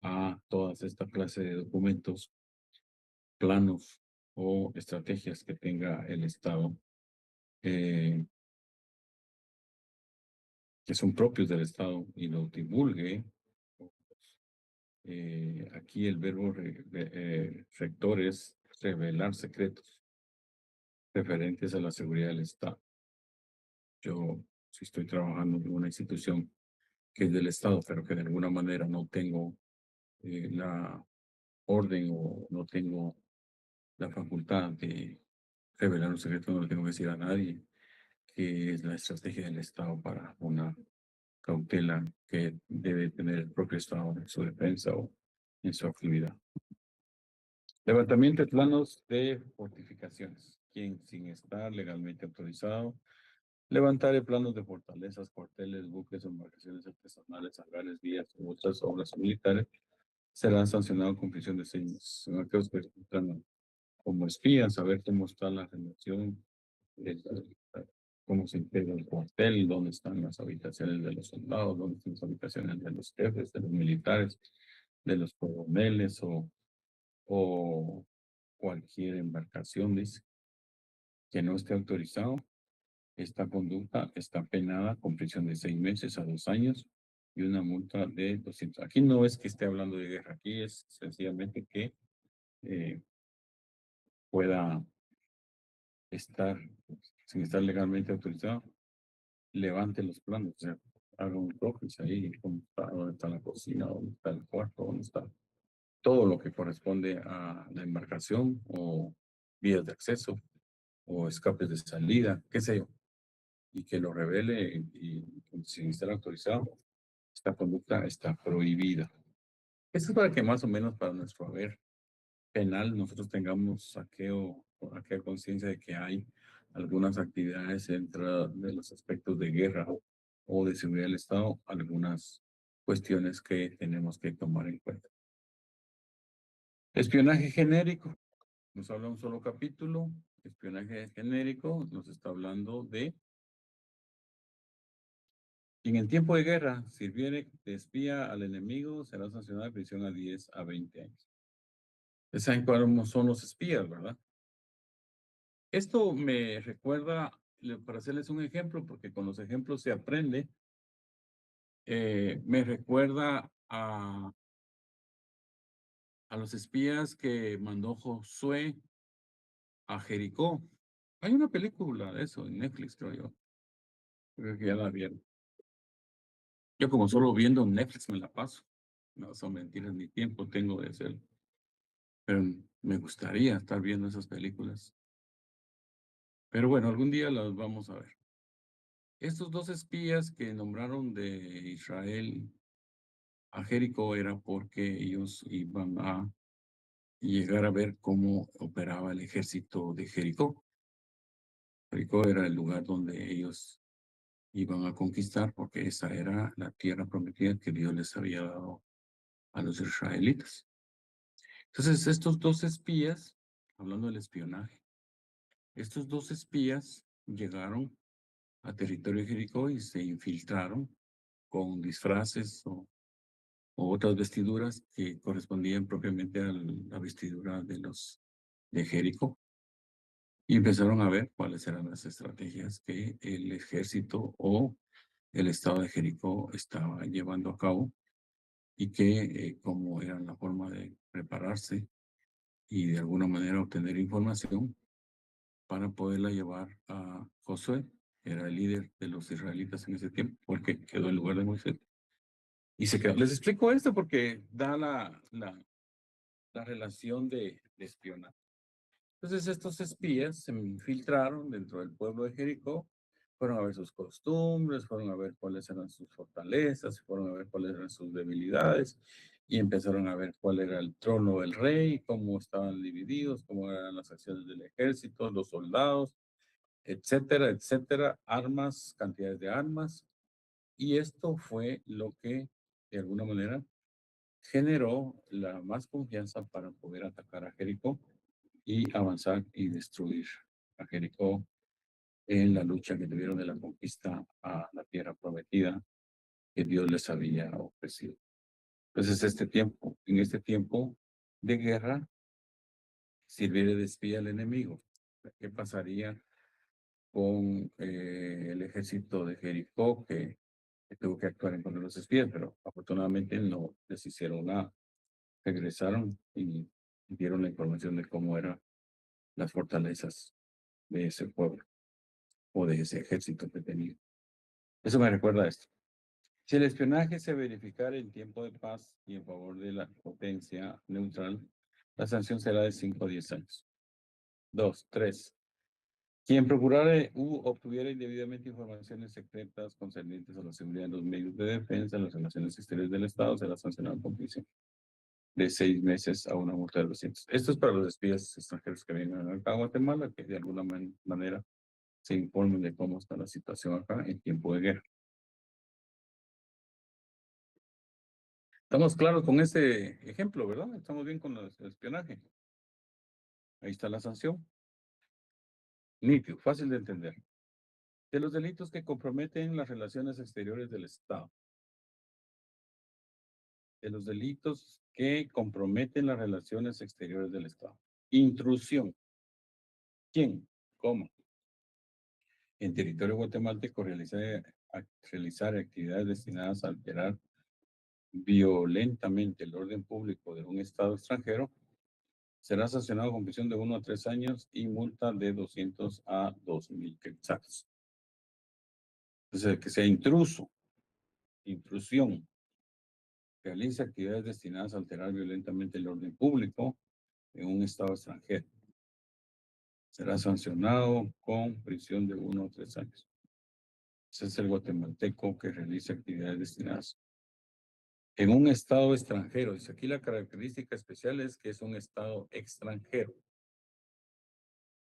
A: a todas esta clase de documentos, planos o estrategias que tenga el Estado, que son propios del Estado y los divulgue. Aquí el verbo rector es revelar secretos referentes a la seguridad del Estado. Yo, si estoy trabajando en una institución que es del Estado, pero que de alguna manera no tengo la orden o no tengo la facultad de revelar un secreto, no le tengo que decir a nadie, que es la estrategia del Estado para una cautela que debe tener el propio Estado en su defensa o en su actividad. Levantamiento de planos de fortificaciones. Quien sin estar legalmente autorizado, levantar planos de fortalezas, cuarteles, buques, embarcaciones artesanales, hangares, vías u otras obras militares, será sancionado con prisión de 6 meses. Son aquellos que resultan como espías, saber cómo está la relación, eh, cómo se integra el cuartel, dónde están las habitaciones de los soldados, dónde están las habitaciones de los jefes, de los militares, de los coroneles o cualquier embarcación, dice, que no esté autorizado. Esta conducta está penada con prisión de 6 meses a 2 años y una multa de 200. Aquí no es que esté hablando de guerra, aquí es sencillamente que pueda estar, sin estar legalmente autorizado, levante los planos, o sea, haga un croquis ahí, dónde está la cocina, dónde está el cuarto, dónde está todo lo que corresponde a la embarcación o vías de acceso o escapes de salida, qué sé yo, y que lo revele y sin estar autorizado, esta conducta está prohibida. Esto es para que más o menos para nuestro haber penal nosotros tengamos aquella conciencia de que hay algunas actividades dentro de los aspectos de guerra o de seguridad del Estado, algunas cuestiones que tenemos que tomar en cuenta. Espionaje genérico. Nos habla un solo capítulo. Espionaje genérico nos está hablando de en el tiempo de guerra, sirviere de espía al enemigo, será sancionado de prisión a 10 a 20 años. Ya saben cuáles son los espías, ¿verdad? Esto me recuerda, para hacerles un ejemplo, porque con los ejemplos se aprende, me recuerda a los espías que mandó Josué a Jericó. Hay una película de eso en Netflix, creo yo. Creo que ya la vieron. Yo como solo viendo Netflix me la paso. No son mentiras, ni tiempo tengo de hacerlo. Pero me gustaría estar viendo esas películas. Pero bueno, algún día las vamos a ver. Estos dos espías que nombraron de Israel a Jericó era porque ellos iban a llegar a ver cómo operaba el ejército de Jericó. Jericó era el lugar donde ellos iban a conquistar porque esa era la tierra prometida que Dios les había dado a los israelitas. Entonces, estos dos espías, hablando del espionaje, estos dos espías llegaron a territorio de Jericó y se infiltraron con disfraces o otras vestiduras que correspondían propiamente a la vestidura de los de Jericó. Y empezaron a ver cuáles eran las estrategias que el ejército o el estado de Jericó estaba llevando a cabo y que cómo era la forma de prepararse y de alguna manera obtener información para poderla llevar a Josué, que era el líder de los israelitas en ese tiempo, porque quedó en lugar de Moisés. Y se quedó. Les explico esto porque da la relación de espionaje. Entonces estos espías se infiltraron dentro del pueblo de Jericó, fueron a ver sus costumbres, fueron a ver cuáles eran sus fortalezas, fueron a ver cuáles eran sus debilidades y empezaron a ver cuál era el trono del rey, cómo estaban divididos, cómo eran las acciones del ejército, los soldados, etcétera, etcétera, armas, cantidades de armas. Y esto fue lo que, de alguna manera, generó la más confianza para poder atacar a Jericó y avanzar y destruir a Jericó en la lucha que tuvieron de la conquista a la tierra prometida que Dios les había ofrecido. Entonces, en este tiempo de guerra, sirviera de espía al enemigo. ¿Qué pasaría con el ejército de Jericó que tuvo que actuar en contra de los espías? Pero afortunadamente no les hicieron nada. Regresaron y dieron la información de cómo era las fortalezas de ese pueblo o de ese ejército que tenía. Eso me recuerda a esto. Si el espionaje se verificara en tiempo de paz y en favor de la potencia neutral, la sanción será de 5 a 10 años. 2, 3. Quien procurara u obtuviera indebidamente informaciones secretas concernientes a la seguridad de los medios de defensa, las relaciones exteriores del Estado, será sancionado con prisión de 6 meses a una multa de 200. Esto es para los espías extranjeros que vengan acá a Guatemala, que de alguna manera se informen de cómo está la situación acá en tiempo de guerra. Estamos claros con este ejemplo, ¿verdad? Estamos bien con el espionaje. Ahí está la sanción. Nítido, fácil de entender. De los delitos que comprometen las relaciones exteriores del Estado. De los delitos que comprometen las relaciones exteriores del Estado. Intrusión. ¿Quién? ¿Cómo? En territorio guatemalteco realizar actividades destinadas a alterar violentamente el orden público de un Estado extranjero, será sancionado con prisión de 1 a 3 años y multa de 200 a 2,000 quetzales. Entonces, que sea intruso, intrusión, realiza actividades destinadas a alterar violentamente el orden público en un Estado extranjero. Será sancionado con prisión de 1 a 3 años. Ese es el guatemalteco que realiza actividades destinadas en un Estado extranjero. Dice aquí la característica especial es que es un Estado extranjero.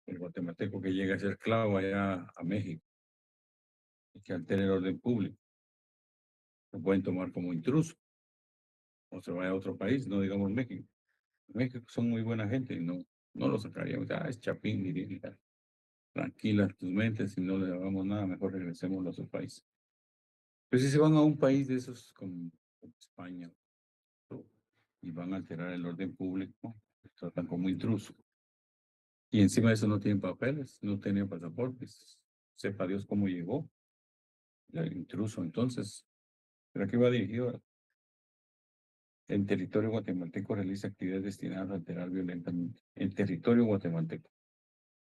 A: El guatemalteco que llega a ser esclavo allá a México y que altere el orden público. Lo pueden tomar como intruso o se vaya a otro país, no digamos México. México son muy buena gente y no lo sacaríamos. Ah, es Chapín, diría. Tranquila tus mentes, si no le hagamos nada, mejor regresemos a su país. Pero si se van a un país de esos como España y van a alterar el orden público, los tratan como intruso. Y encima de eso no tienen papeles, no tienen pasaportes. Sepa Dios cómo llegó el intruso. Entonces, ¿pero a qué va dirigido? En territorio guatemalteco realiza actividades destinadas a alterar violentamente. En territorio guatemalteco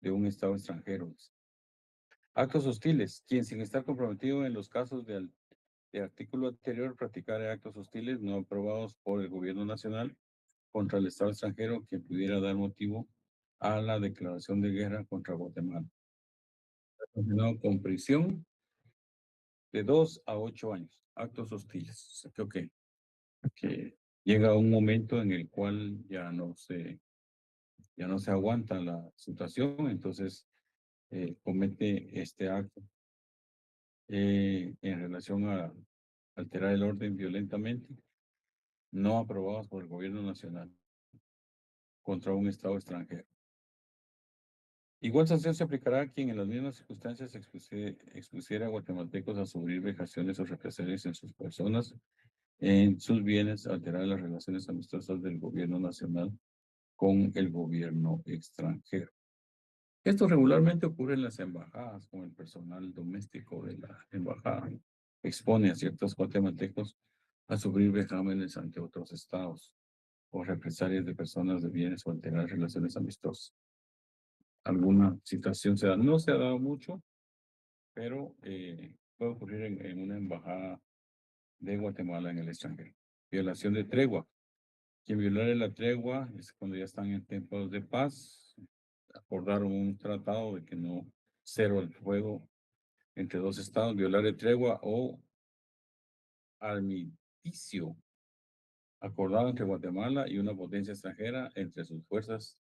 A: de un Estado extranjero. Actos hostiles. Quien sin estar comprometido en los casos de artículo anterior practicar actos hostiles no aprobados por el gobierno nacional contra el Estado extranjero que pudiera dar motivo a la declaración de guerra contra Guatemala. Condenado con prisión de 2 a 8 años. Actos hostiles. Creo que llega un momento en el cual ya no se aguanta la situación, entonces comete este acto en relación a alterar el orden violentamente, no aprobados por el gobierno nacional contra un Estado extranjero. Igual sanción se aplicará a quien en las mismas circunstancias expusiera a guatemaltecos a sufrir vejaciones o represalias en sus personas, en sus bienes, alterar las relaciones amistosas del gobierno nacional con el gobierno extranjero. Esto regularmente ocurre en las embajadas, con el personal doméstico de la embajada. Expone a ciertos guatemaltecos a sufrir vejámenes ante otros estados o represalias de personas de bienes o alterar relaciones amistosas. Alguna situación se da, no se ha dado mucho, pero puede ocurrir en una embajada de Guatemala en el extranjero. Violación de tregua. Quien violare la tregua es cuando ya están en tiempos de paz, acordaron un tratado de que no cero el fuego entre dos estados, violar de tregua o armisticio acordado entre Guatemala y una potencia extranjera entre sus fuerzas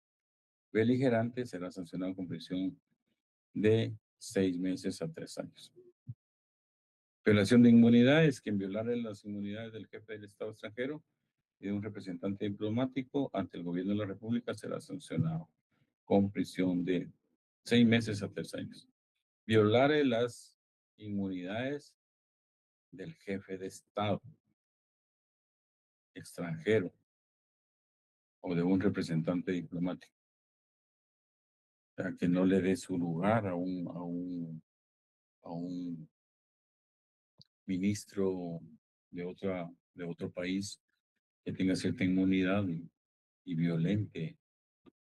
A: beligerantes será sancionado con prisión de 6 meses a 3 años. Violación de inmunidades. Quien violare las inmunidades del jefe del Estado extranjero y de un representante diplomático ante el gobierno de la República será sancionado con prisión de 6 meses a 3 años. Violare las inmunidades del jefe de Estado extranjero o de un representante diplomático. O sea, que no le dé su lugar a un ministro de otro país que tenga cierta inmunidad y violente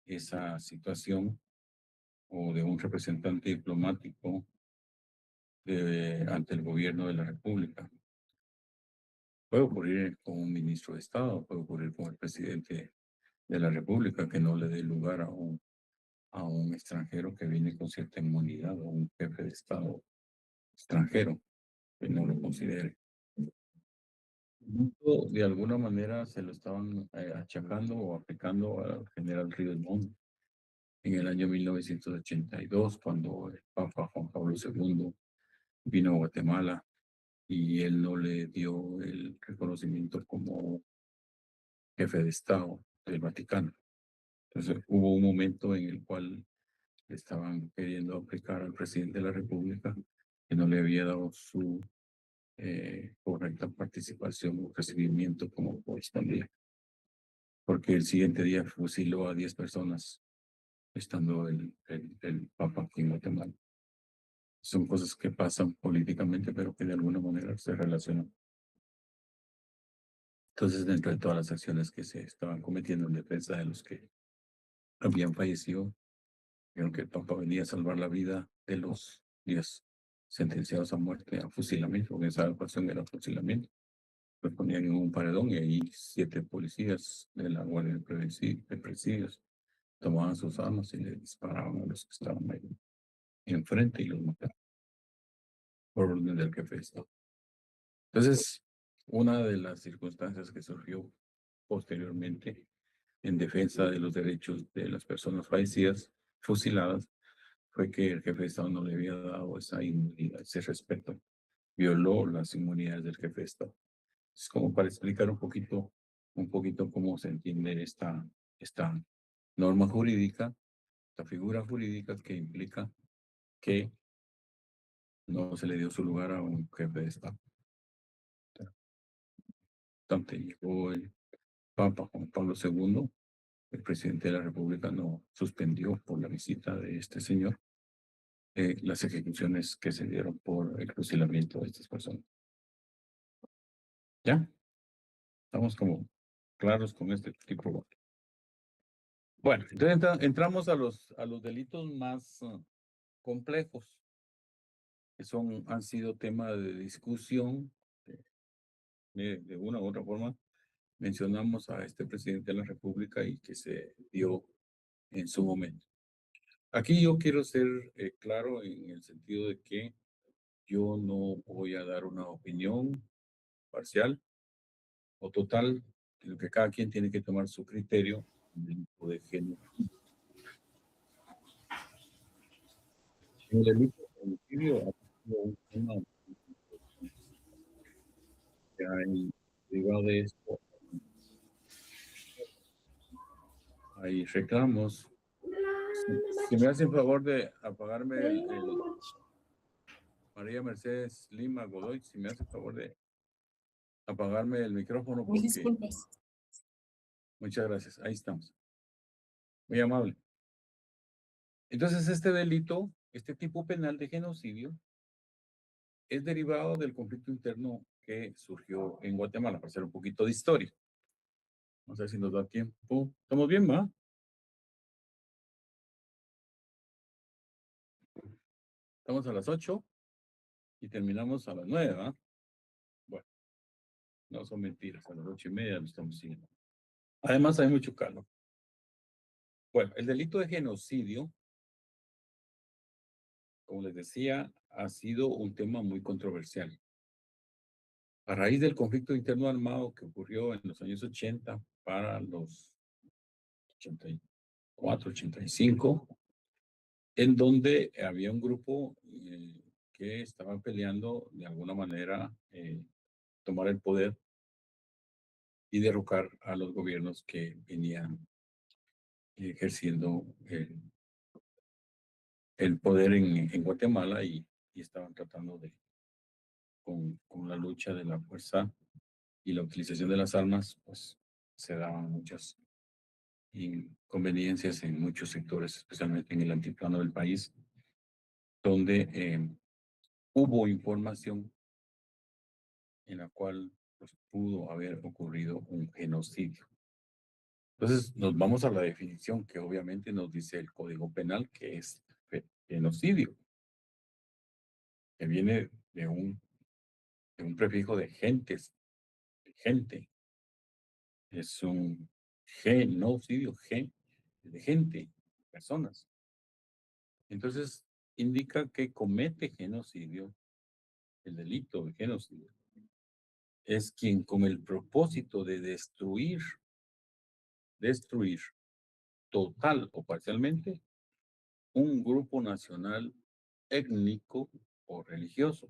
A: esa situación o de un representante diplomático ante el gobierno de la República. Puede ocurrir con un ministro de Estado, puede ocurrir con el presidente de la República, que no le dé lugar a un extranjero que viene con cierta inmunidad, o un jefe de Estado extranjero que no lo considere. Esto, de alguna manera se lo estaban achacando o aplicando al general Ríos Montt en el año 1982, cuando el Papa Juan Pablo II vino a Guatemala y él no le dio el reconocimiento como jefe de Estado del Vaticano. Entonces hubo un momento en el cual estaban queriendo aplicar al presidente de la República que no le había dado su correcta participación o recibimiento como correspondía, porque el siguiente día fusiló a 10 personas estando el Papa aquí en Guatemala. Son cosas que pasan políticamente, pero que de alguna manera se relacionan. Entonces, dentro de todas las acciones que se estaban cometiendo en defensa de los que habían fallecido, vieron que el Papa venía a salvar la vida de los 10 sentenciados a muerte, a fusilamiento, porque esa ocasión era fusilamiento. Los ponían en un paredón y ahí 7 policías de la Guardia de Presidios tomaban sus armas y le disparaban a los que estaban ahí enfrente y los mataron por orden del jefe de Estado. Entonces, una de las circunstancias que surgió posteriormente en defensa de los derechos de las personas fallecidas, fusiladas, fue que el jefe de Estado no le había dado esa inmunidad, ese respeto. Violó las inmunidades del jefe de Estado. Es como para explicar un poquito cómo se entiende esta norma jurídica, esta figura jurídica que implica que no se le dio su lugar a un jefe de Estado. Tanto llegó el Papa Juan Pablo II, el presidente de la República no suspendió por la visita de este señor las ejecuciones que se dieron por el fusilamiento de estas personas. ¿Ya? Estamos como claros con este tipo. Bueno, entonces entramos a los delitos más complejos, que han sido tema de discusión de una u otra forma. Mencionamos a este presidente de la República y que se dio en su momento. Aquí yo quiero ser claro en el sentido de que yo no voy a dar una opinión parcial o total, sino que cada quien tiene que tomar su criterio dentro de género. En el delito de homicidio ha sido un tema que hay derivado de esto, hay reclamos. Si me hacen favor de apagarme María Mercedes Lima Godoy, si me hace favor de apagarme el micrófono
C: Mil
A: porque...
C: disculpas.
A: Muchas gracias, ahí estamos. Muy amable. Entonces, este delito, este tipo penal de genocidio, es derivado del conflicto interno que surgió en Guatemala, para hacer un poquito de historia. Vamos a ver si nos da tiempo. ¿Estamos bien, va? Estamos a las 8 y terminamos a las 9, ¿va? Bueno, no son mentiras, a las 8:30 lo estamos siguiendo. Además, hay mucho calor. Bueno, el delito de genocidio, como les decía, ha sido un tema muy controversial. A raíz del conflicto interno armado que ocurrió en los años 80 para los 84, 85, en donde había un grupo que estaba peleando de alguna manera tomar el poder y derrocar a los gobiernos que venían ejerciendo el poder en Guatemala y estaban tratando de, con la lucha de la fuerza y la utilización de las armas, pues se daban muchas inconveniencias en muchos sectores, especialmente en el altiplano del país, donde hubo información en la cual pues, pudo haber ocurrido un genocidio. Entonces, nos vamos a la definición que obviamente nos dice el Código Penal, que es genocidio, que viene de un prefijo de gentes, de gente. Es un genocidio, de gente, personas. Entonces, indica que comete genocidio, el delito de genocidio, es quien con el propósito de destruir total o parcialmente un grupo nacional, étnico o religioso,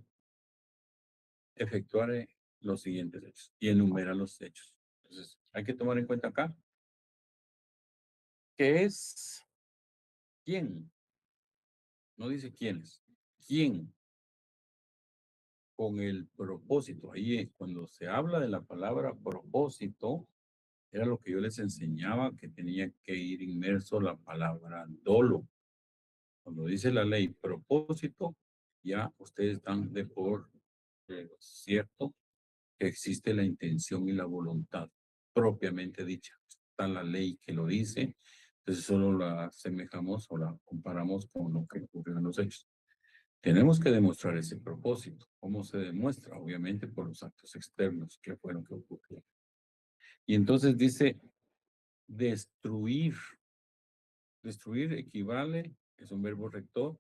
A: efectuar los siguientes hechos y enumera los hechos. Entonces, hay que tomar en cuenta acá que es quién, no dice quiénes, quién con el propósito. Ahí cuando se habla de la palabra propósito, era lo que yo les enseñaba, que tenía que ir inmerso la palabra dolo. Cuando dice la ley propósito, ya ustedes están de por cierto que existe la intención y la voluntad propiamente dicha. Está la ley que lo dice, entonces solo la asemejamos o la comparamos con lo que ocurrió en los hechos. Tenemos que demostrar ese propósito. ¿Cómo se demuestra? Obviamente por los actos externos que fueron que ocurrieron. Y entonces dice destruir. Destruir equivale, es un verbo rector,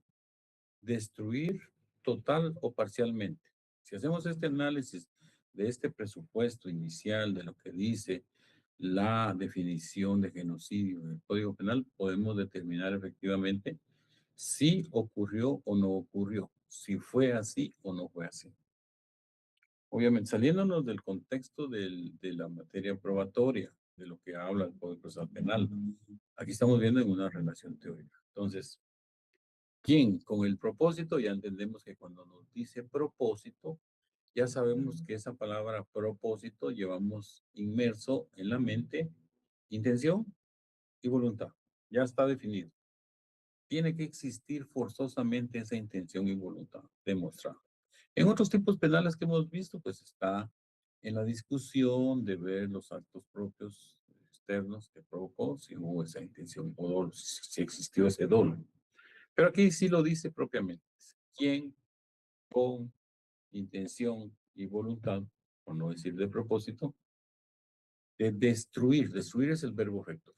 A: destruir total o parcialmente. Si hacemos este análisis de este presupuesto inicial de lo que dice la definición de genocidio en el Código Penal, podemos determinar efectivamente si ocurrió o no ocurrió, si fue así o no fue así. Obviamente, saliéndonos del contexto de la materia probatoria, de lo que habla el Código Procesal Penal, aquí estamos viendo en una relación teórica. Entonces, ¿quién? Con el propósito, ya entendemos que cuando nos dice propósito, ya sabemos que esa palabra propósito llevamos inmerso en la mente intención y voluntad. Ya está definido. Tiene que existir forzosamente esa intención y voluntad demostrada. En otros tipos penales que hemos visto, pues está en la discusión de ver los actos propios externos que provocó, si hubo esa intención o dolo, si existió ese dolo. Pero aquí sí lo dice propiamente. ¿Quién con intención y voluntad, por no decir de propósito, de destruir? Destruir es el verbo rector.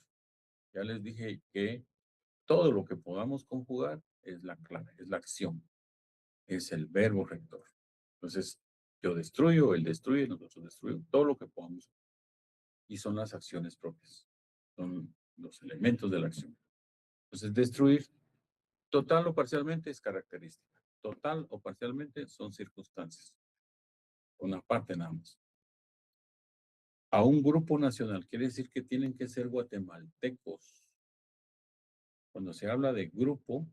A: Ya les dije que todo lo que podamos conjugar es la clave, es la acción, es el verbo rector. Entonces, yo destruyo, él destruye, nosotros destruimos, todo lo que podamos. Y son las acciones propias, son los elementos de la acción. Entonces, destruir total o parcialmente es característica. Total o parcialmente son circunstancias. Una parte nada más. A un grupo nacional quiere decir que tienen que ser guatemaltecos. Cuando se habla de grupo,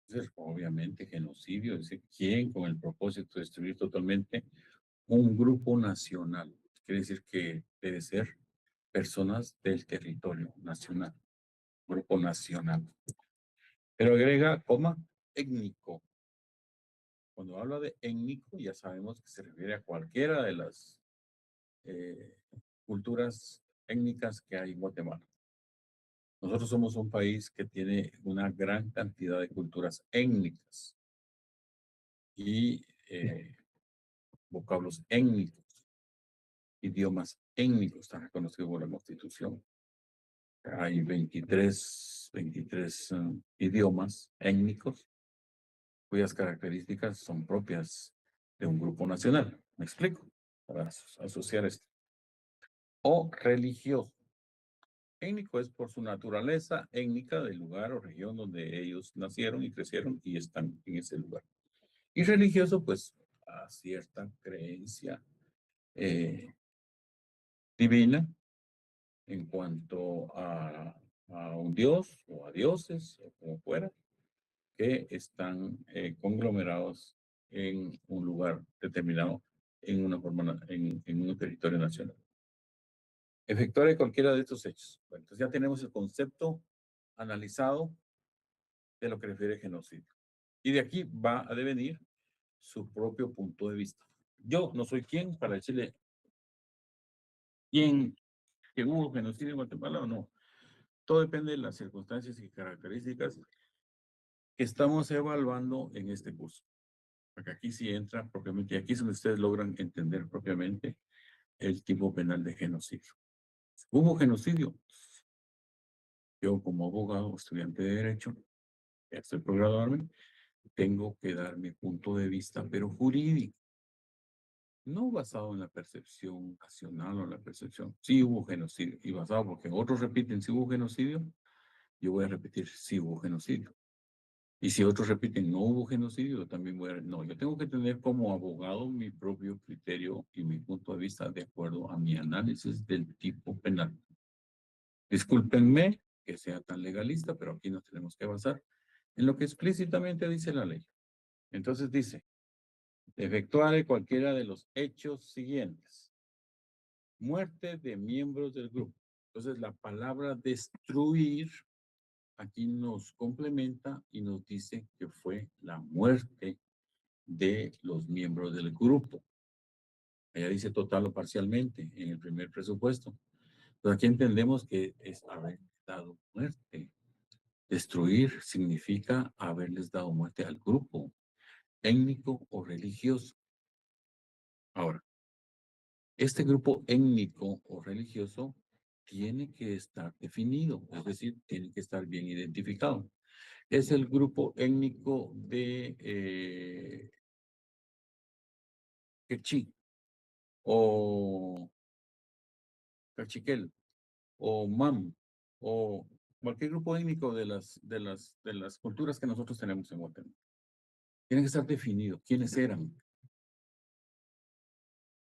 A: es obviamente genocidio, es decir, ¿quién con el propósito de destruir totalmente un grupo nacional? Quiere decir que debe ser personas del territorio nacional, grupo nacional. Pero agrega, coma, étnico. Cuando habla de étnico, ya sabemos que se refiere a cualquiera de las culturas étnicas que hay en Guatemala. Nosotros somos un país que tiene una gran cantidad de culturas étnicas y vocablos étnicos, idiomas étnicos, están reconocidos por la Constitución. Hay 23 idiomas étnicos cuyas características son propias de un grupo nacional. ¿Me explico? Para asociar esto. O religioso. Étnico es por su naturaleza étnica del lugar o región donde ellos nacieron y crecieron y están en ese lugar. Y religioso, pues, a cierta creencia divina en cuanto a un dios o a dioses o como fuera, que están conglomerados en un lugar determinado, en una forma, en un territorio nacional. Efectuar cualquiera de estos hechos. Bueno, entonces ya tenemos el concepto analizado de lo que refiere genocidio. Y de aquí va a devenir su propio punto de vista. Yo no soy quien para decirle quién que hubo genocidio en Guatemala o no. Todo depende de las circunstancias y características que estamos evaluando en este curso. Porque aquí sí entra propiamente, aquí es donde ustedes logran entender propiamente el tipo penal de genocidio. Hubo genocidio. Yo como abogado, estudiante de Derecho, ya estoy por graduarme, tengo que dar mi punto de vista, pero jurídico. No basado en la percepción nacional o la percepción. Sí hubo genocidio. Y basado porque otros repiten si hubo genocidio, yo voy a repetir si hubo genocidio. Y si otros repiten no hubo genocidio, yo también voy a... No, yo tengo que tener como abogado mi propio criterio y mi punto de vista de acuerdo a mi análisis del tipo penal. Discúlpenme que sea tan legalista, pero aquí nos tenemos que basar en lo que explícitamente dice la ley. Entonces dice, efectuar cualquiera de los hechos siguientes. Muerte de miembros del grupo. Entonces la palabra destruir aquí nos complementa y nos dice que fue la muerte de los miembros del grupo. Ella dice total o parcialmente en el primer presupuesto. Pero aquí entendemos que es haber dado muerte. Destruir significa haberles dado muerte al grupo étnico o religioso. Ahora, este grupo étnico o religioso tiene que estar definido, es decir, tiene que estar bien identificado. Es el grupo étnico de Quechí o Cachiquel o Mam o cualquier grupo étnico de las culturas que nosotros tenemos en Guatemala. Tiene que estar definido quiénes eran.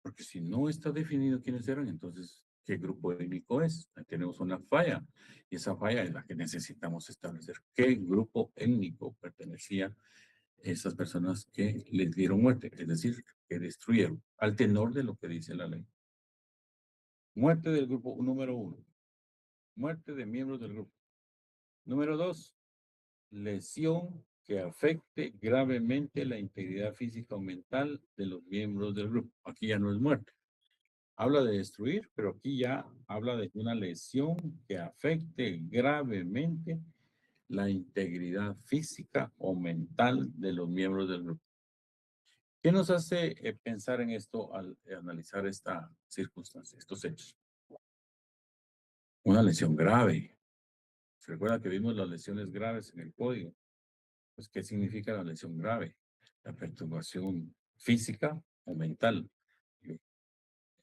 A: Porque si no está definido quiénes eran, entonces, ¿qué grupo étnico es? Ahí tenemos una falla. Y esa falla es la que necesitamos establecer. ¿Qué grupo étnico pertenecía a esas personas que les dieron muerte? Es decir, que destruyeron, al tenor de lo que dice la ley. Muerte del grupo número 1. Muerte de miembros del grupo. Número 2. Lesión que afecte gravemente la integridad física o mental de los miembros del grupo. Aquí ya no es muerte. Habla de destruir, pero aquí ya habla de una lesión que afecte gravemente la integridad física o mental de los miembros del grupo. ¿Qué nos hace pensar en esto al analizar esta circunstancia, estos hechos? Una lesión grave. ¿Se recuerda que vimos las lesiones graves en el código? Pues, ¿qué significa la lesión grave? La perturbación física o mental.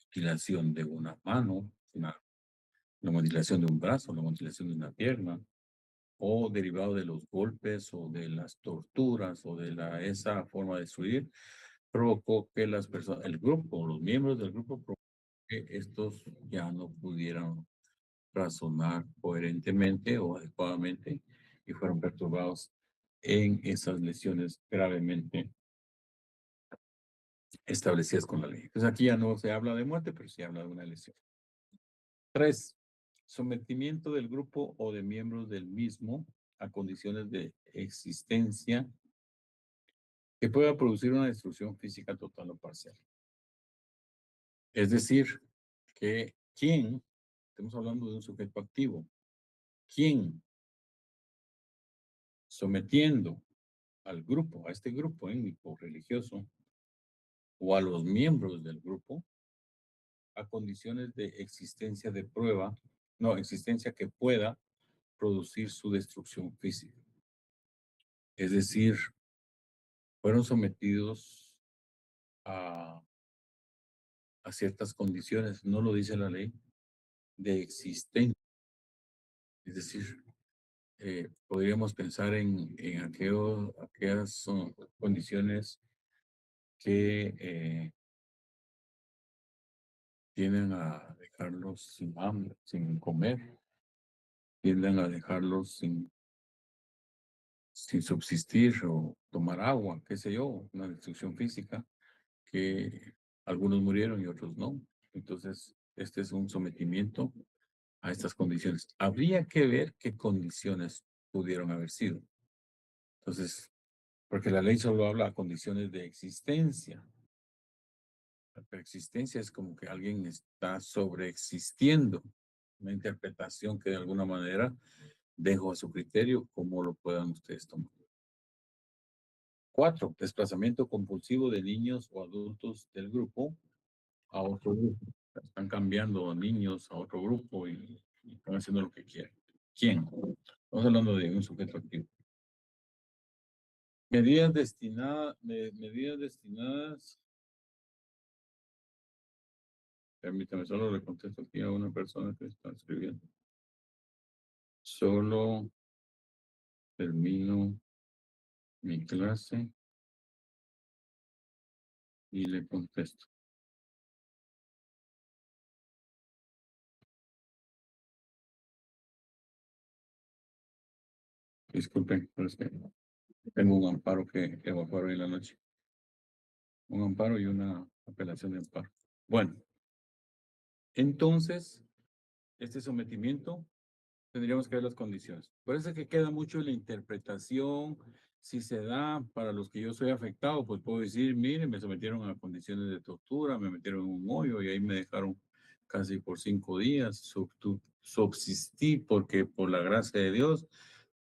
A: Mutilación de una mano, la mutilación de un brazo, la mutilación de una pierna, o derivado de los golpes o de las torturas o de esa forma de destruir, provocó que las personas, el grupo, los miembros del grupo, que estos ya no pudieran razonar coherentemente o adecuadamente y fueron perturbados en esas lesiones gravemente establecidas con la ley. Entonces aquí ya no se habla de muerte, pero se habla de una lesión. 3. Sometimiento del grupo o de miembros del mismo a condiciones de existencia que pueda producir una destrucción física total o parcial. Es decir, que quién, estamos hablando de un sujeto activo, quién sometiendo al grupo, a este grupo étnico religioso o a los miembros del grupo a condiciones de existencia de prueba, no, existencia que pueda producir su destrucción física. Es decir, fueron sometidos a ciertas condiciones, no lo dice la ley, de existencia. Es decir, podríamos pensar en aquellas condiciones que tienden a dejarlos sin hambre, sin comer, tienden a dejarlos sin subsistir o tomar agua, qué sé yo, una destrucción física, que algunos murieron y otros no. Entonces, este es un sometimiento a estas condiciones. Habría que ver qué condiciones pudieron haber sido. Entonces, porque la ley solo habla de condiciones de existencia. La preexistencia es como que alguien está sobreexistiendo. Una interpretación que de alguna manera dejo a su criterio, como lo puedan ustedes tomar. 4, desplazamiento compulsivo de niños o adultos del grupo a otro grupo. Están cambiando niños a otro grupo y están haciendo lo que quieren. ¿Quién? Estamos hablando de un sujeto activo. Medidas destinadas. Permítame, solo le contesto aquí a una persona que está escribiendo. Solo termino mi clase y le contesto. Disculpen, pero es que tengo un amparo que evacuar hoy en la noche. Un amparo y una apelación de amparo. Bueno, entonces, este sometimiento tendríamos que ver las condiciones. Parece que queda mucho la interpretación. Si se da para los que yo soy afectado, pues puedo decir, miren, me sometieron a condiciones de tortura, me metieron en un hoyo y ahí me dejaron casi por 5 días. Subsistí porque por la gracia de Dios,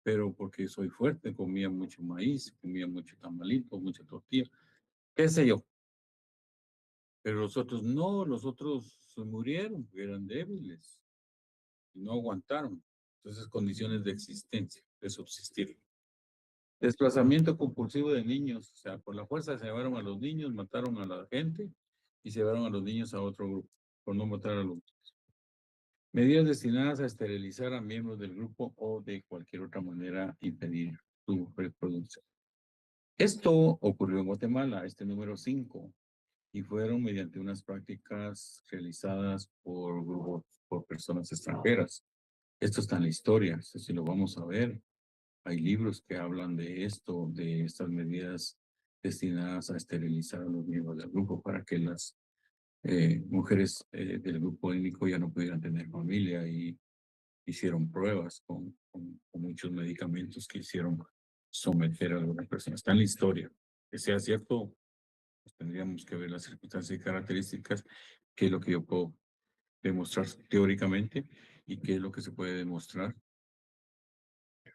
A: pero porque soy fuerte, comía mucho maíz, comía mucho tamalito, mucha tortilla, qué sé yo. Pero los otros no, los otros se murieron, eran débiles y no aguantaron. Entonces, condiciones de existencia, de subsistir. Desplazamiento compulsivo de niños, o sea, por la fuerza se llevaron a los niños, mataron a la gente y se llevaron a los niños a otro grupo, por no matar a los niños. Medidas destinadas a esterilizar a miembros del grupo o de cualquier otra manera impedir su reproducción. Esto ocurrió en Guatemala, este número 5, y fueron mediante unas prácticas realizadas por grupos, por personas extranjeras. Esto está en la historia, esto sí lo vamos a ver. Hay libros que hablan de esto, de estas medidas destinadas a esterilizar a los miembros del grupo para que las mujeres del grupo étnico ya no pudieran tener familia y hicieron pruebas con muchos medicamentos que hicieron someter a algunas personas. Está en la historia. Que sea cierto, pues tendríamos que ver las circunstancias y características, qué es lo que yo puedo demostrar teóricamente y qué es lo que se puede demostrar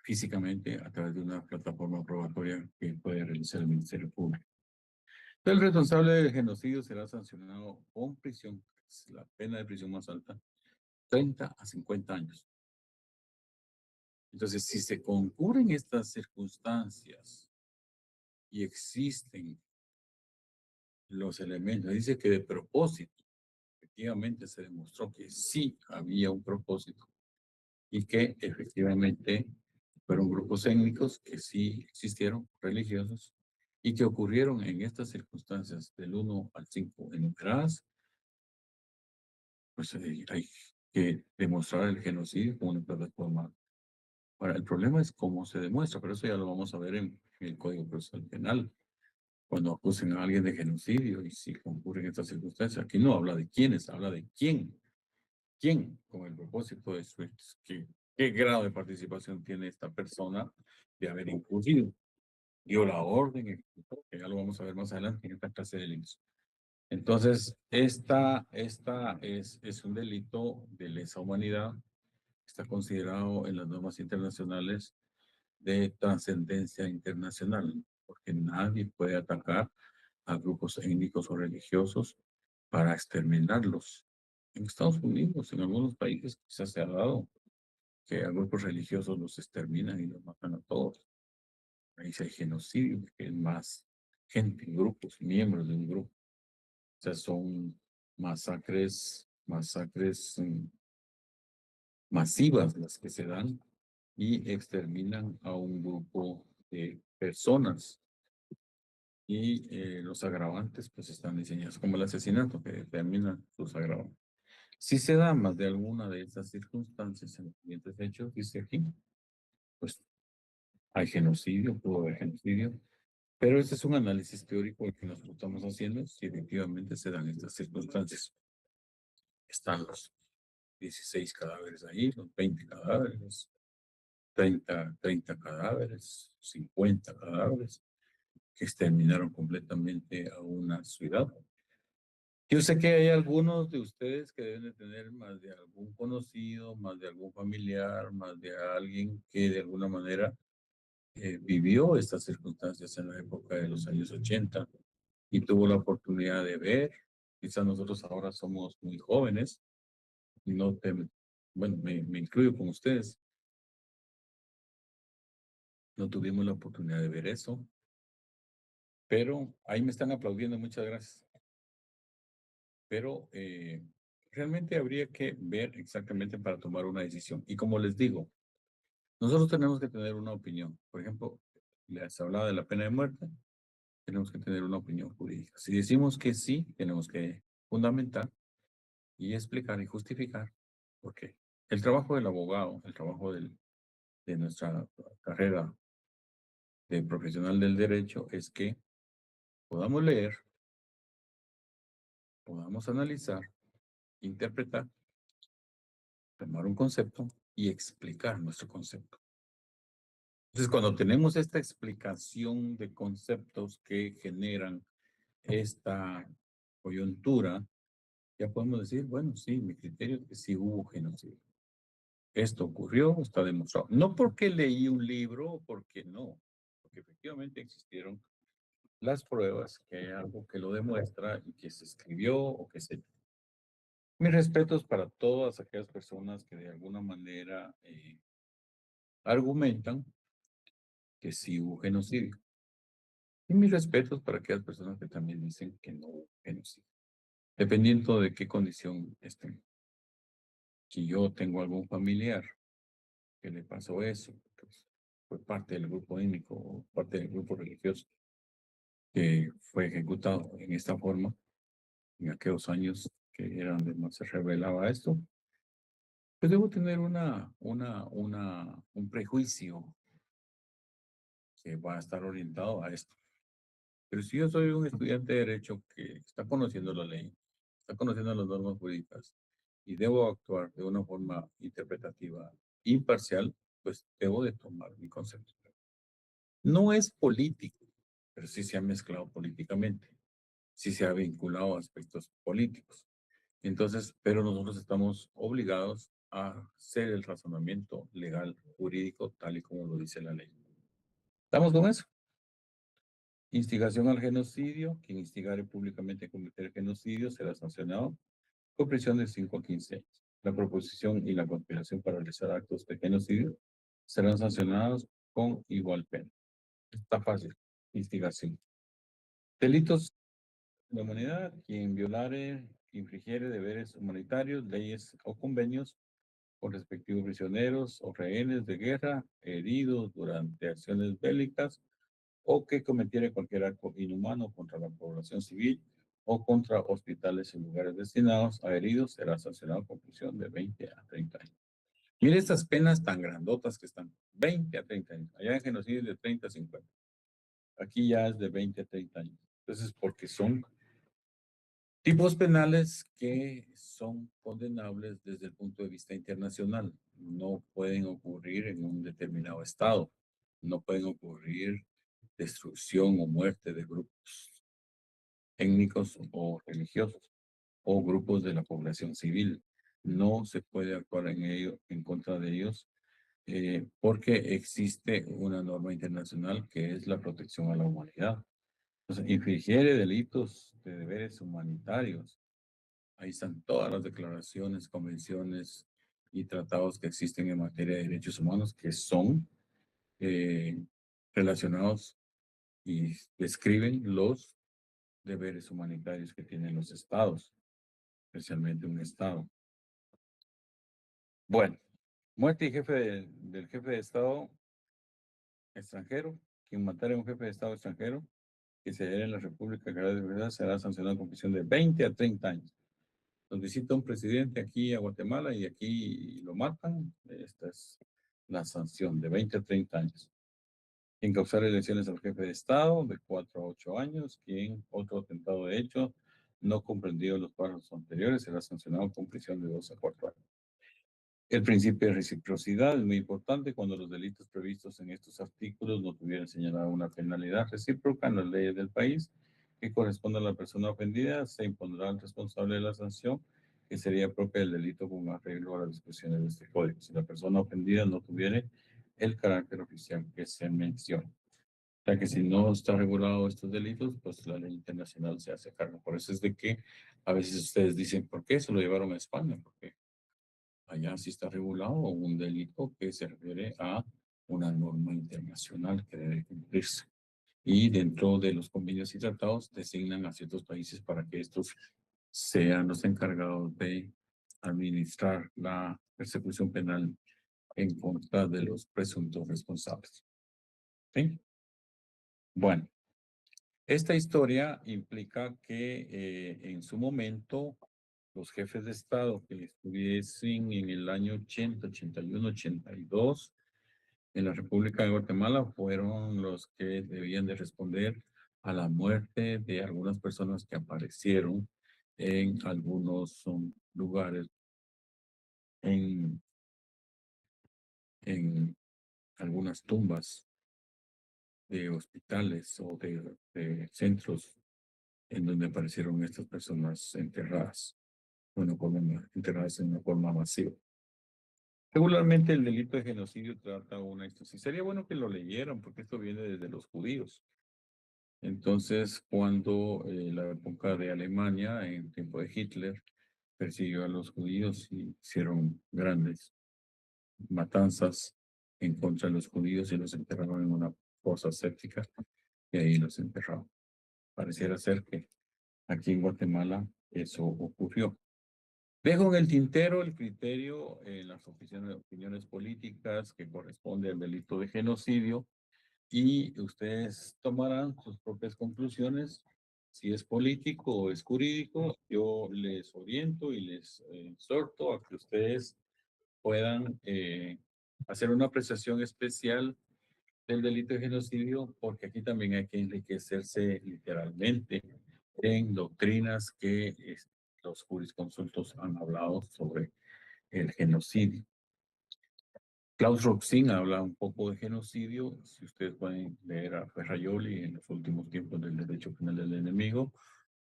A: físicamente a través de una plataforma probatoria que puede realizar el Ministerio Público. El responsable del genocidio será sancionado con prisión, es la pena de prisión más alta, 30 a 50 años. Entonces, si se concurren estas circunstancias y existen los elementos, dice que de propósito, efectivamente se demostró que sí había un propósito y que efectivamente fueron grupos étnicos que sí existieron, religiosos, y que ocurrieron en estas circunstancias del 1 al 5 enumeradas, pues hay que demostrar el genocidio como una plataforma. Ahora, el problema es cómo se demuestra, pero eso ya lo vamos a ver en el Código Procesal Penal, cuando acusen a alguien de genocidio y si concurren estas circunstancias. Aquí no habla de quiénes, habla de quién. ¿Quién? Con el propósito de su, qué grado de participación tiene esta persona de haber incurrido. Dio la orden, ejecutó, que ya lo vamos a ver más adelante en esta clase de delitos. Entonces, esta es un delito de lesa humanidad, está considerado en las normas internacionales de trascendencia internacional, porque nadie puede atacar a grupos étnicos o religiosos para exterminarlos. En Estados Unidos, en algunos países, quizás se ha dado que a grupos religiosos los exterminan y los matan a todos. Ahí sí hay genocidio, que es más gente, grupos, miembros de un grupo. O sea, son masacres masivas las que se dan y exterminan a un grupo de personas. Y los agravantes pues están diseñados como el asesinato que determina sus agravantes. Si se da más de alguna de estas circunstancias en los siguientes hechos, dice aquí, pues hay genocidio, pudo haber genocidio, pero este es un análisis teórico el que nosotros estamos haciendo si efectivamente se dan estas circunstancias. Están los 16 cadáveres ahí, los 20 cadáveres, 30 cadáveres, 50 cadáveres que exterminaron completamente a una ciudad. Yo sé que hay algunos de ustedes que deben de tener más de algún conocido, más de algún familiar, más de alguien que de alguna manera vivió estas circunstancias en la época de los años 80 y tuvo la oportunidad de ver. Quizás nosotros ahora somos muy jóvenes y no te, bueno, me incluyo con ustedes. No tuvimos la oportunidad de ver eso, pero ahí me están aplaudiendo, muchas gracias. Pero realmente habría que ver exactamente para tomar una decisión. Y como les digo, nosotros tenemos que tener una opinión. Por ejemplo, les hablaba de la pena de muerte, tenemos que tener una opinión jurídica. Si decimos que sí, tenemos que fundamentar y explicar y justificar por qué. El trabajo del abogado, el trabajo de nuestra carrera de profesional del derecho es que podamos leer, podamos analizar, interpretar, tomar un concepto y explicar nuestro concepto. Entonces, cuando tenemos esta explicación de conceptos que generan esta coyuntura, ya podemos decir, bueno, sí, mi criterio es que sí hubo genocidio. Esto ocurrió, está demostrado. No porque leí un libro o porque no, porque efectivamente existieron las pruebas que hay algo que lo demuestra y que se escribió o que se... Mis respetos para todas aquellas personas que de alguna manera argumentan que sí hubo genocidio. Y mis respetos para aquellas personas que también dicen que no hubo genocidio, dependiendo de qué condición estén. Si yo tengo algún familiar que le pasó eso, pues fue parte del grupo étnico o parte del grupo religioso que fue ejecutado en esta forma, en aquellos años que eran donde más se revelaba esto, pues debo tener un prejuicio que va a estar orientado a esto. Pero si yo soy un estudiante de derecho que está conociendo la ley, está conociendo las normas jurídicas y debo actuar de una forma interpretativa imparcial, pues debo de tomar mi concepto. No es político, pero sí se ha mezclado políticamente, sí se ha vinculado a aspectos políticos. Entonces, pero nosotros estamos obligados a hacer el razonamiento legal, jurídico, tal y como lo dice la ley. ¿Estamos con eso? Instigación al genocidio. Quien instigare públicamente a cometer genocidio será sancionado con prisión de 5 a 15 años. La proposición y la conspiración para realizar actos de genocidio serán sancionados con igual pena. Está fácil. Instigación. Delitos de la humanidad. Quien violare, infringiere deberes humanitarios, leyes o convenios con respectivos prisioneros o rehenes de guerra heridos durante acciones bélicas o que cometiere cualquier acto inhumano contra la población civil o contra hospitales en lugares destinados a heridos será sancionado con prisión de 20 a 30 años. Mire estas penas tan grandotas que están, 20 a 30 años. Allá en genocidio es de 30 a 50. Aquí ya es de 20 a 30 años. Entonces, porque son tipos penales que son condenables desde el punto de vista internacional. No pueden ocurrir en un determinado estado. No pueden ocurrir destrucción o muerte de grupos étnicos o religiosos o grupos de la población civil. No se puede actuar en ello, en contra de ellos porque existe una norma internacional que es la protección a la humanidad. Entonces, infringiere delitos de deberes humanitarios. Ahí están todas las declaraciones, convenciones y tratados que existen en materia de derechos humanos que son eh, relacionados y describen los deberes humanitarios que tienen los estados, especialmente un estado. Bueno, muerte y del jefe de estado extranjero. Quien matara a un jefe de estado extranjero que se halla en la República Federal de Venezuela será sancionado con prisión de 20 a 30 años. Nos visita un presidente aquí a Guatemala y aquí lo matan. Esta es la sanción de 20 a 30 años. Quien causara lesiones al jefe de Estado de 4 a 8 años. Quien otro atentado de hecho no comprendido los párrafos anteriores será sancionado con prisión de 2 a 4 años. El principio de reciprocidad es muy importante cuando los delitos previstos en estos artículos no tuvieran señalada una penalidad recíproca en las leyes del país que corresponda a la persona ofendida, se impondrá al responsable de la sanción que sería propia del delito con arreglo a las disposiciones de este código. Si la persona ofendida no tuviera el carácter oficial que se menciona. O sea que si no está regulado estos delitos, pues la ley internacional se hace cargo. Por eso es de que a veces ustedes dicen, ¿por qué se lo llevaron a España? Porque allá sí está regulado un delito que se refiere a una norma internacional que debe cumplirse. Y dentro de los convenios y tratados designan a ciertos países para que estos sean los encargados de administrar la persecución penal en contra de los presuntos responsables. ¿Sí? Bueno, esta historia implica que en su momento los jefes de Estado que estuviesen en el año 80, 81, 82 en la República de Guatemala fueron los que debían de responder a la muerte de algunas personas que aparecieron en algunos lugares, en, en algunas tumbas de hospitales o de centros en donde aparecieron estas personas enterradas, bueno, enterradas en una forma masiva. Regularmente el delito de genocidio trata una historia. Sería bueno que lo leyeran porque esto viene desde los judíos. Entonces, cuando la época de Alemania, en tiempo de Hitler, persiguió a los judíos y hicieron grandes matanzas en contra de los judíos y los enterraron en una fosa séptica y ahí los enterraron. Pareciera ser que aquí en Guatemala eso ocurrió. Dejo en el tintero el criterio en las opiniones políticas que corresponde al delito de genocidio y ustedes tomarán sus propias conclusiones. Si es político o es jurídico, yo les oriento y les exhorto a que ustedes puedan hacer una apreciación especial del delito de genocidio, porque aquí también hay que enriquecerse literalmente en doctrinas que los jurisconsultos han hablado sobre el genocidio. Klaus Roxin habla un poco de genocidio, si ustedes pueden leer a Ferraioli en los últimos tiempos del derecho penal del enemigo,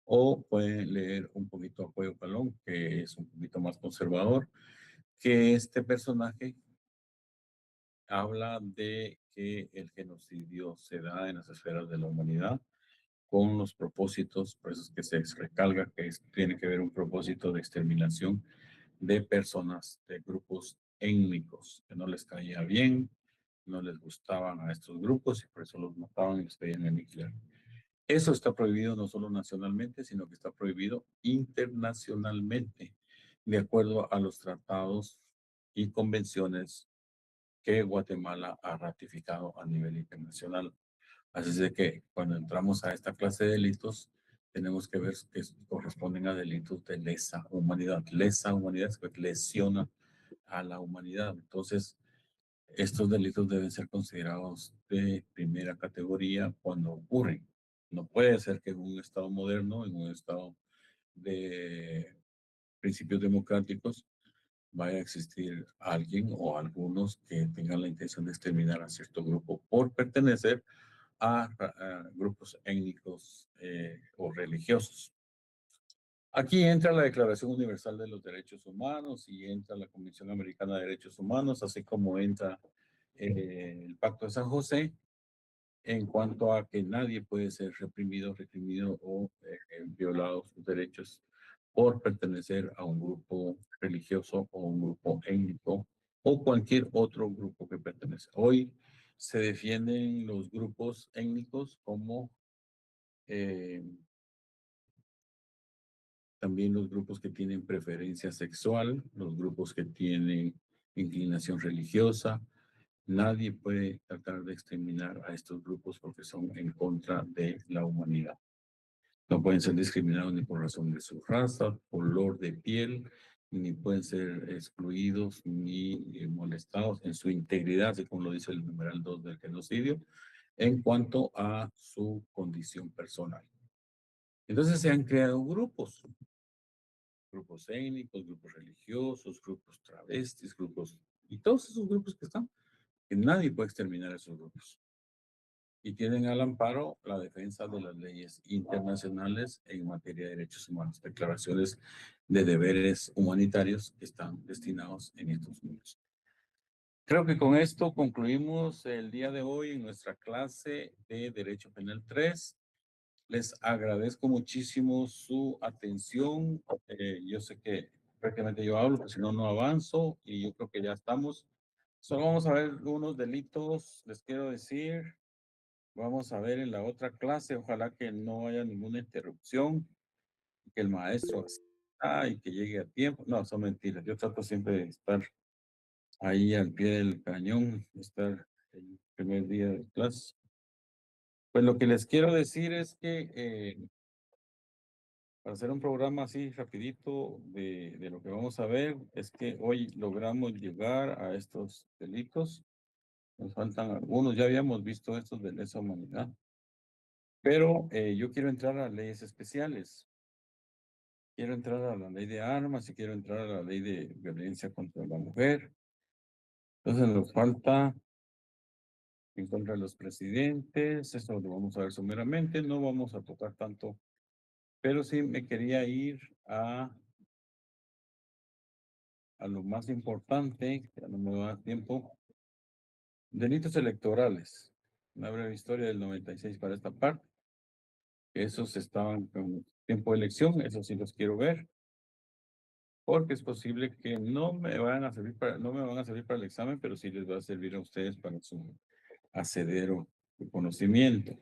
A: o pueden leer un poquito a Cuello Calón, que es un poquito más conservador, que este personaje habla de que el genocidio se da en las esferas de la humanidad con los propósitos, por eso es que se recalca que tiene que haber un propósito de exterminación de personas, de grupos étnicos, que no les caía bien, no les gustaban a estos grupos y por eso los mataban y los querían aniquilar. Eso está prohibido no solo nacionalmente, sino que está prohibido internacionalmente, de acuerdo a los tratados y convenciones que Guatemala ha ratificado a nivel internacional. Así es de que cuando entramos a esta clase de delitos, tenemos que ver que corresponden a delitos de lesa humanidad. Lesa humanidad es que lesiona a la humanidad. Entonces, estos delitos deben ser considerados de primera categoría cuando ocurren. No puede ser que en un Estado moderno, en un Estado de principios democráticos, vaya a existir alguien o algunos que tengan la intención de exterminar a cierto grupo por pertenecer a grupos étnicos o religiosos. Aquí entra la Declaración Universal de los Derechos Humanos y entra la Convención Americana de Derechos Humanos, así como entra el Pacto de San José, en cuanto a que nadie puede ser reprimido o violado sus derechos por pertenecer a un grupo religioso o un grupo étnico o cualquier otro grupo que pertenece. Hoy se defienden los grupos étnicos como eh, también los grupos que tienen preferencia sexual, los grupos que tienen inclinación religiosa. Nadie puede tratar de exterminar a estos grupos porque son en contra de la humanidad. No pueden ser discriminados ni por razón de su raza, color de piel, ni pueden ser excluidos ni molestados en su integridad, según lo dice el numeral 2 del genocidio, en cuanto a su condición personal. Entonces se han creado grupos étnicos, grupos religiosos, grupos travestis, grupos, y todos esos grupos que están, que nadie puede exterminar a esos grupos. Y tienen al amparo la defensa de las leyes internacionales en materia de derechos humanos, declaraciones de deberes humanitarios que están destinados en estos números. Creo que con esto concluimos el día de hoy en nuestra clase de Derecho Penal 3. Les agradezco muchísimo su atención. Yo sé que prácticamente yo hablo, porque si no, no avanzo y yo creo que ya estamos. Solo vamos a ver unos delitos, les quiero decir. Vamos a ver en la otra clase, ojalá que no haya ninguna interrupción, que el maestro y que llegue a tiempo. No, son mentiras. Yo trato siempre de estar ahí al pie del cañón, estar el primer día de clase. Pues lo que les quiero decir es que para hacer un programa así rapidito de lo que vamos a ver, es que hoy logramos llegar a estos delitos. Nos faltan algunos, ya habíamos visto estos de lesa humanidad. Pero yo quiero entrar a leyes especiales. Quiero entrar a la ley de armas y quiero entrar a la ley de violencia contra la mujer. Entonces nos falta en contra de los presidentes, eso lo vamos a ver someramente, no vamos a tocar tanto, pero sí me quería ir a lo más importante, que no me da tiempo, delitos electorales. Una breve historia del 96 para esta parte. Esos estaban con tiempo de elección, esos sí los quiero ver, porque es posible que no me van a servir no me van a servir para el examen, pero sí les va a servir a ustedes para su asedero de conocimiento.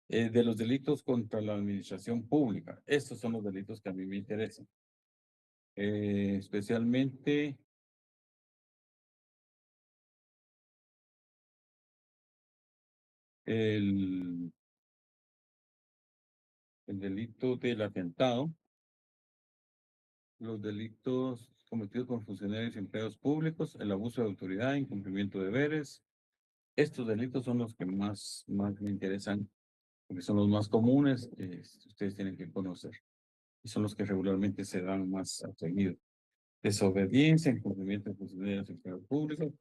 A: De los delitos contra la administración pública. Estos son los delitos que a mí me interesan. Especialmente el, el delito del atentado, los delitos cometidos por funcionarios y empleados públicos, el abuso de autoridad, incumplimiento de deberes. Estos delitos son los que más me interesan, porque son los más comunes, ustedes tienen que conocer. Y son los que regularmente se dan más seguido. Desobediencia, incumplimiento de funcionarios y empleados públicos,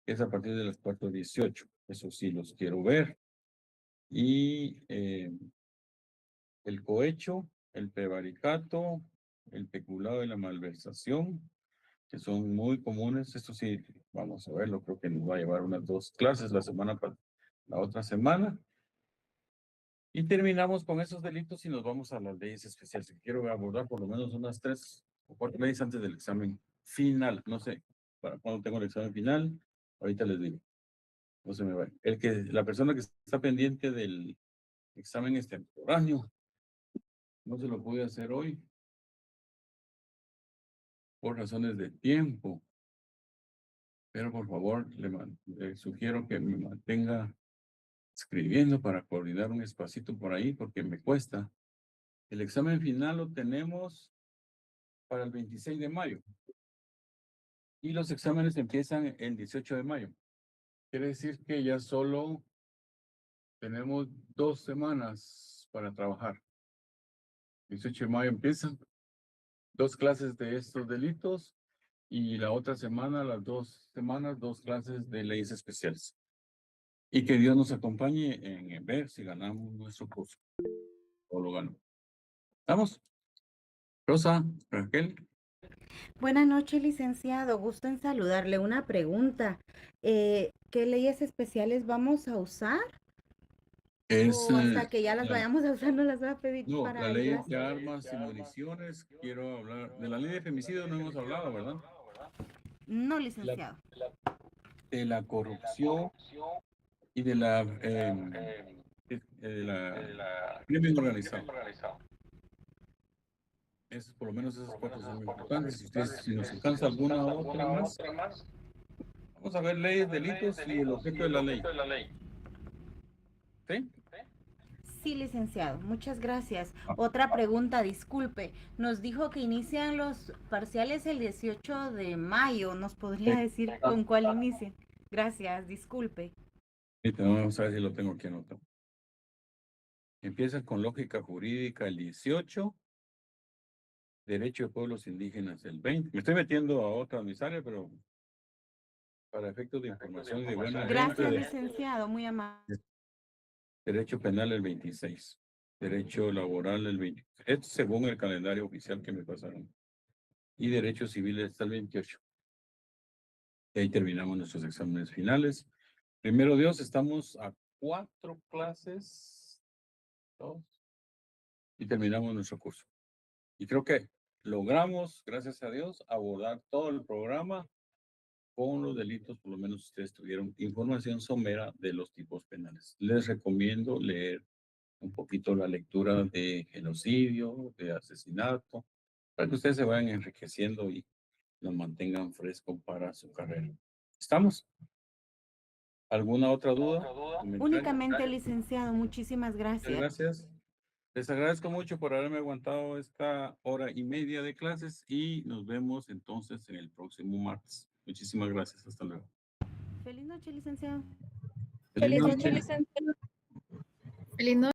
A: es a partir de las 4:18. Eso sí los quiero ver. Y el cohecho, el prevaricato, el peculado y la malversación, que son muy comunes. Esto sí, vamos a verlo. Creo que nos va a llevar unas 2 clases la otra semana. Y terminamos con esos delitos y nos vamos a las leyes especiales. Quiero abordar por lo menos unas 3 o 4 leyes antes del examen final. No sé para cuándo tengo el examen final. Ahorita les digo. No se me va. La persona que está pendiente del examen extemporáneo no se lo pude hacer hoy por razones de tiempo. Pero por favor, le sugiero que me mantenga escribiendo para coordinar un espacito por ahí porque me cuesta. El examen final lo tenemos para el 26 de mayo y los exámenes empiezan el 18 de mayo. Quiere decir que ya solo tenemos 2 semanas para trabajar. 18 de mayo empiezan 2 clases de estos delitos y la otra semana, las 2 semanas, 2 clases de leyes especiales. Y que Dios nos acompañe en ver si ganamos nuestro curso o lo ganamos. ¿Estamos? Rosa, Raquel.
C: Buenas noches, licenciado. Gusto en saludarle. Una pregunta. ¿Qué leyes especiales vamos a usar?
A: Es,
C: ¿O hasta que ya las vayamos a usar no las va a pedir
A: no, la
C: para el
A: ley de
C: clase?
A: armas y municiones, quiero hablar, de la ley de femicidio no hemos hablado, ¿verdad?
C: No,
A: La-
C: licenciado.
A: de la corrupción y de la crimen organizado. Por lo menos esas 4 son importantes. Si nos alcanza alguna otra más, vamos a ver leyes, delitos y el objeto de la ley. ¿Sí?
C: Sí, licenciado. Muchas gracias.
A: Ah,
C: Otra pregunta, disculpe. Nos dijo que inician los parciales el 18 de mayo. ¿Nos podría decir con cuál inician? Gracias, disculpe.
A: vamos a ver si lo tengo aquí anotado. Empieza con lógica jurídica el 18, derecho de pueblos indígenas el 20. Me estoy metiendo a otra mis áreas, pero para efectos de información y de buena
C: Gracias,
A: gente,
C: licenciado. Muy amable.
A: derecho penal el 26, derecho laboral el 20. Esto según el calendario oficial que me pasaron. Y derecho civil está el 28. Y ahí terminamos nuestros exámenes finales. Primero Dios, estamos a 4 clases, 2, y terminamos nuestro curso. Y creo que logramos, gracias a Dios, abordar todo el programa con los delitos. Por lo menos ustedes tuvieron información somera de los tipos penales. Les recomiendo leer un poquito la lectura de genocidio, de asesinato, para que ustedes se vayan enriqueciendo y nos mantengan fresco para su carrera. ¿Estamos? ¿Alguna otra duda?
C: Únicamente, licenciado, muchísimas
A: Muchas
C: gracias.
A: gracias. Les agradezco mucho por haberme aguantado esta hora y media de clases y nos vemos entonces en el próximo martes. Muchísimas gracias. Hasta luego.
C: Feliz noche, licenciado.
A: Feliz noche.
D: Feliz noche.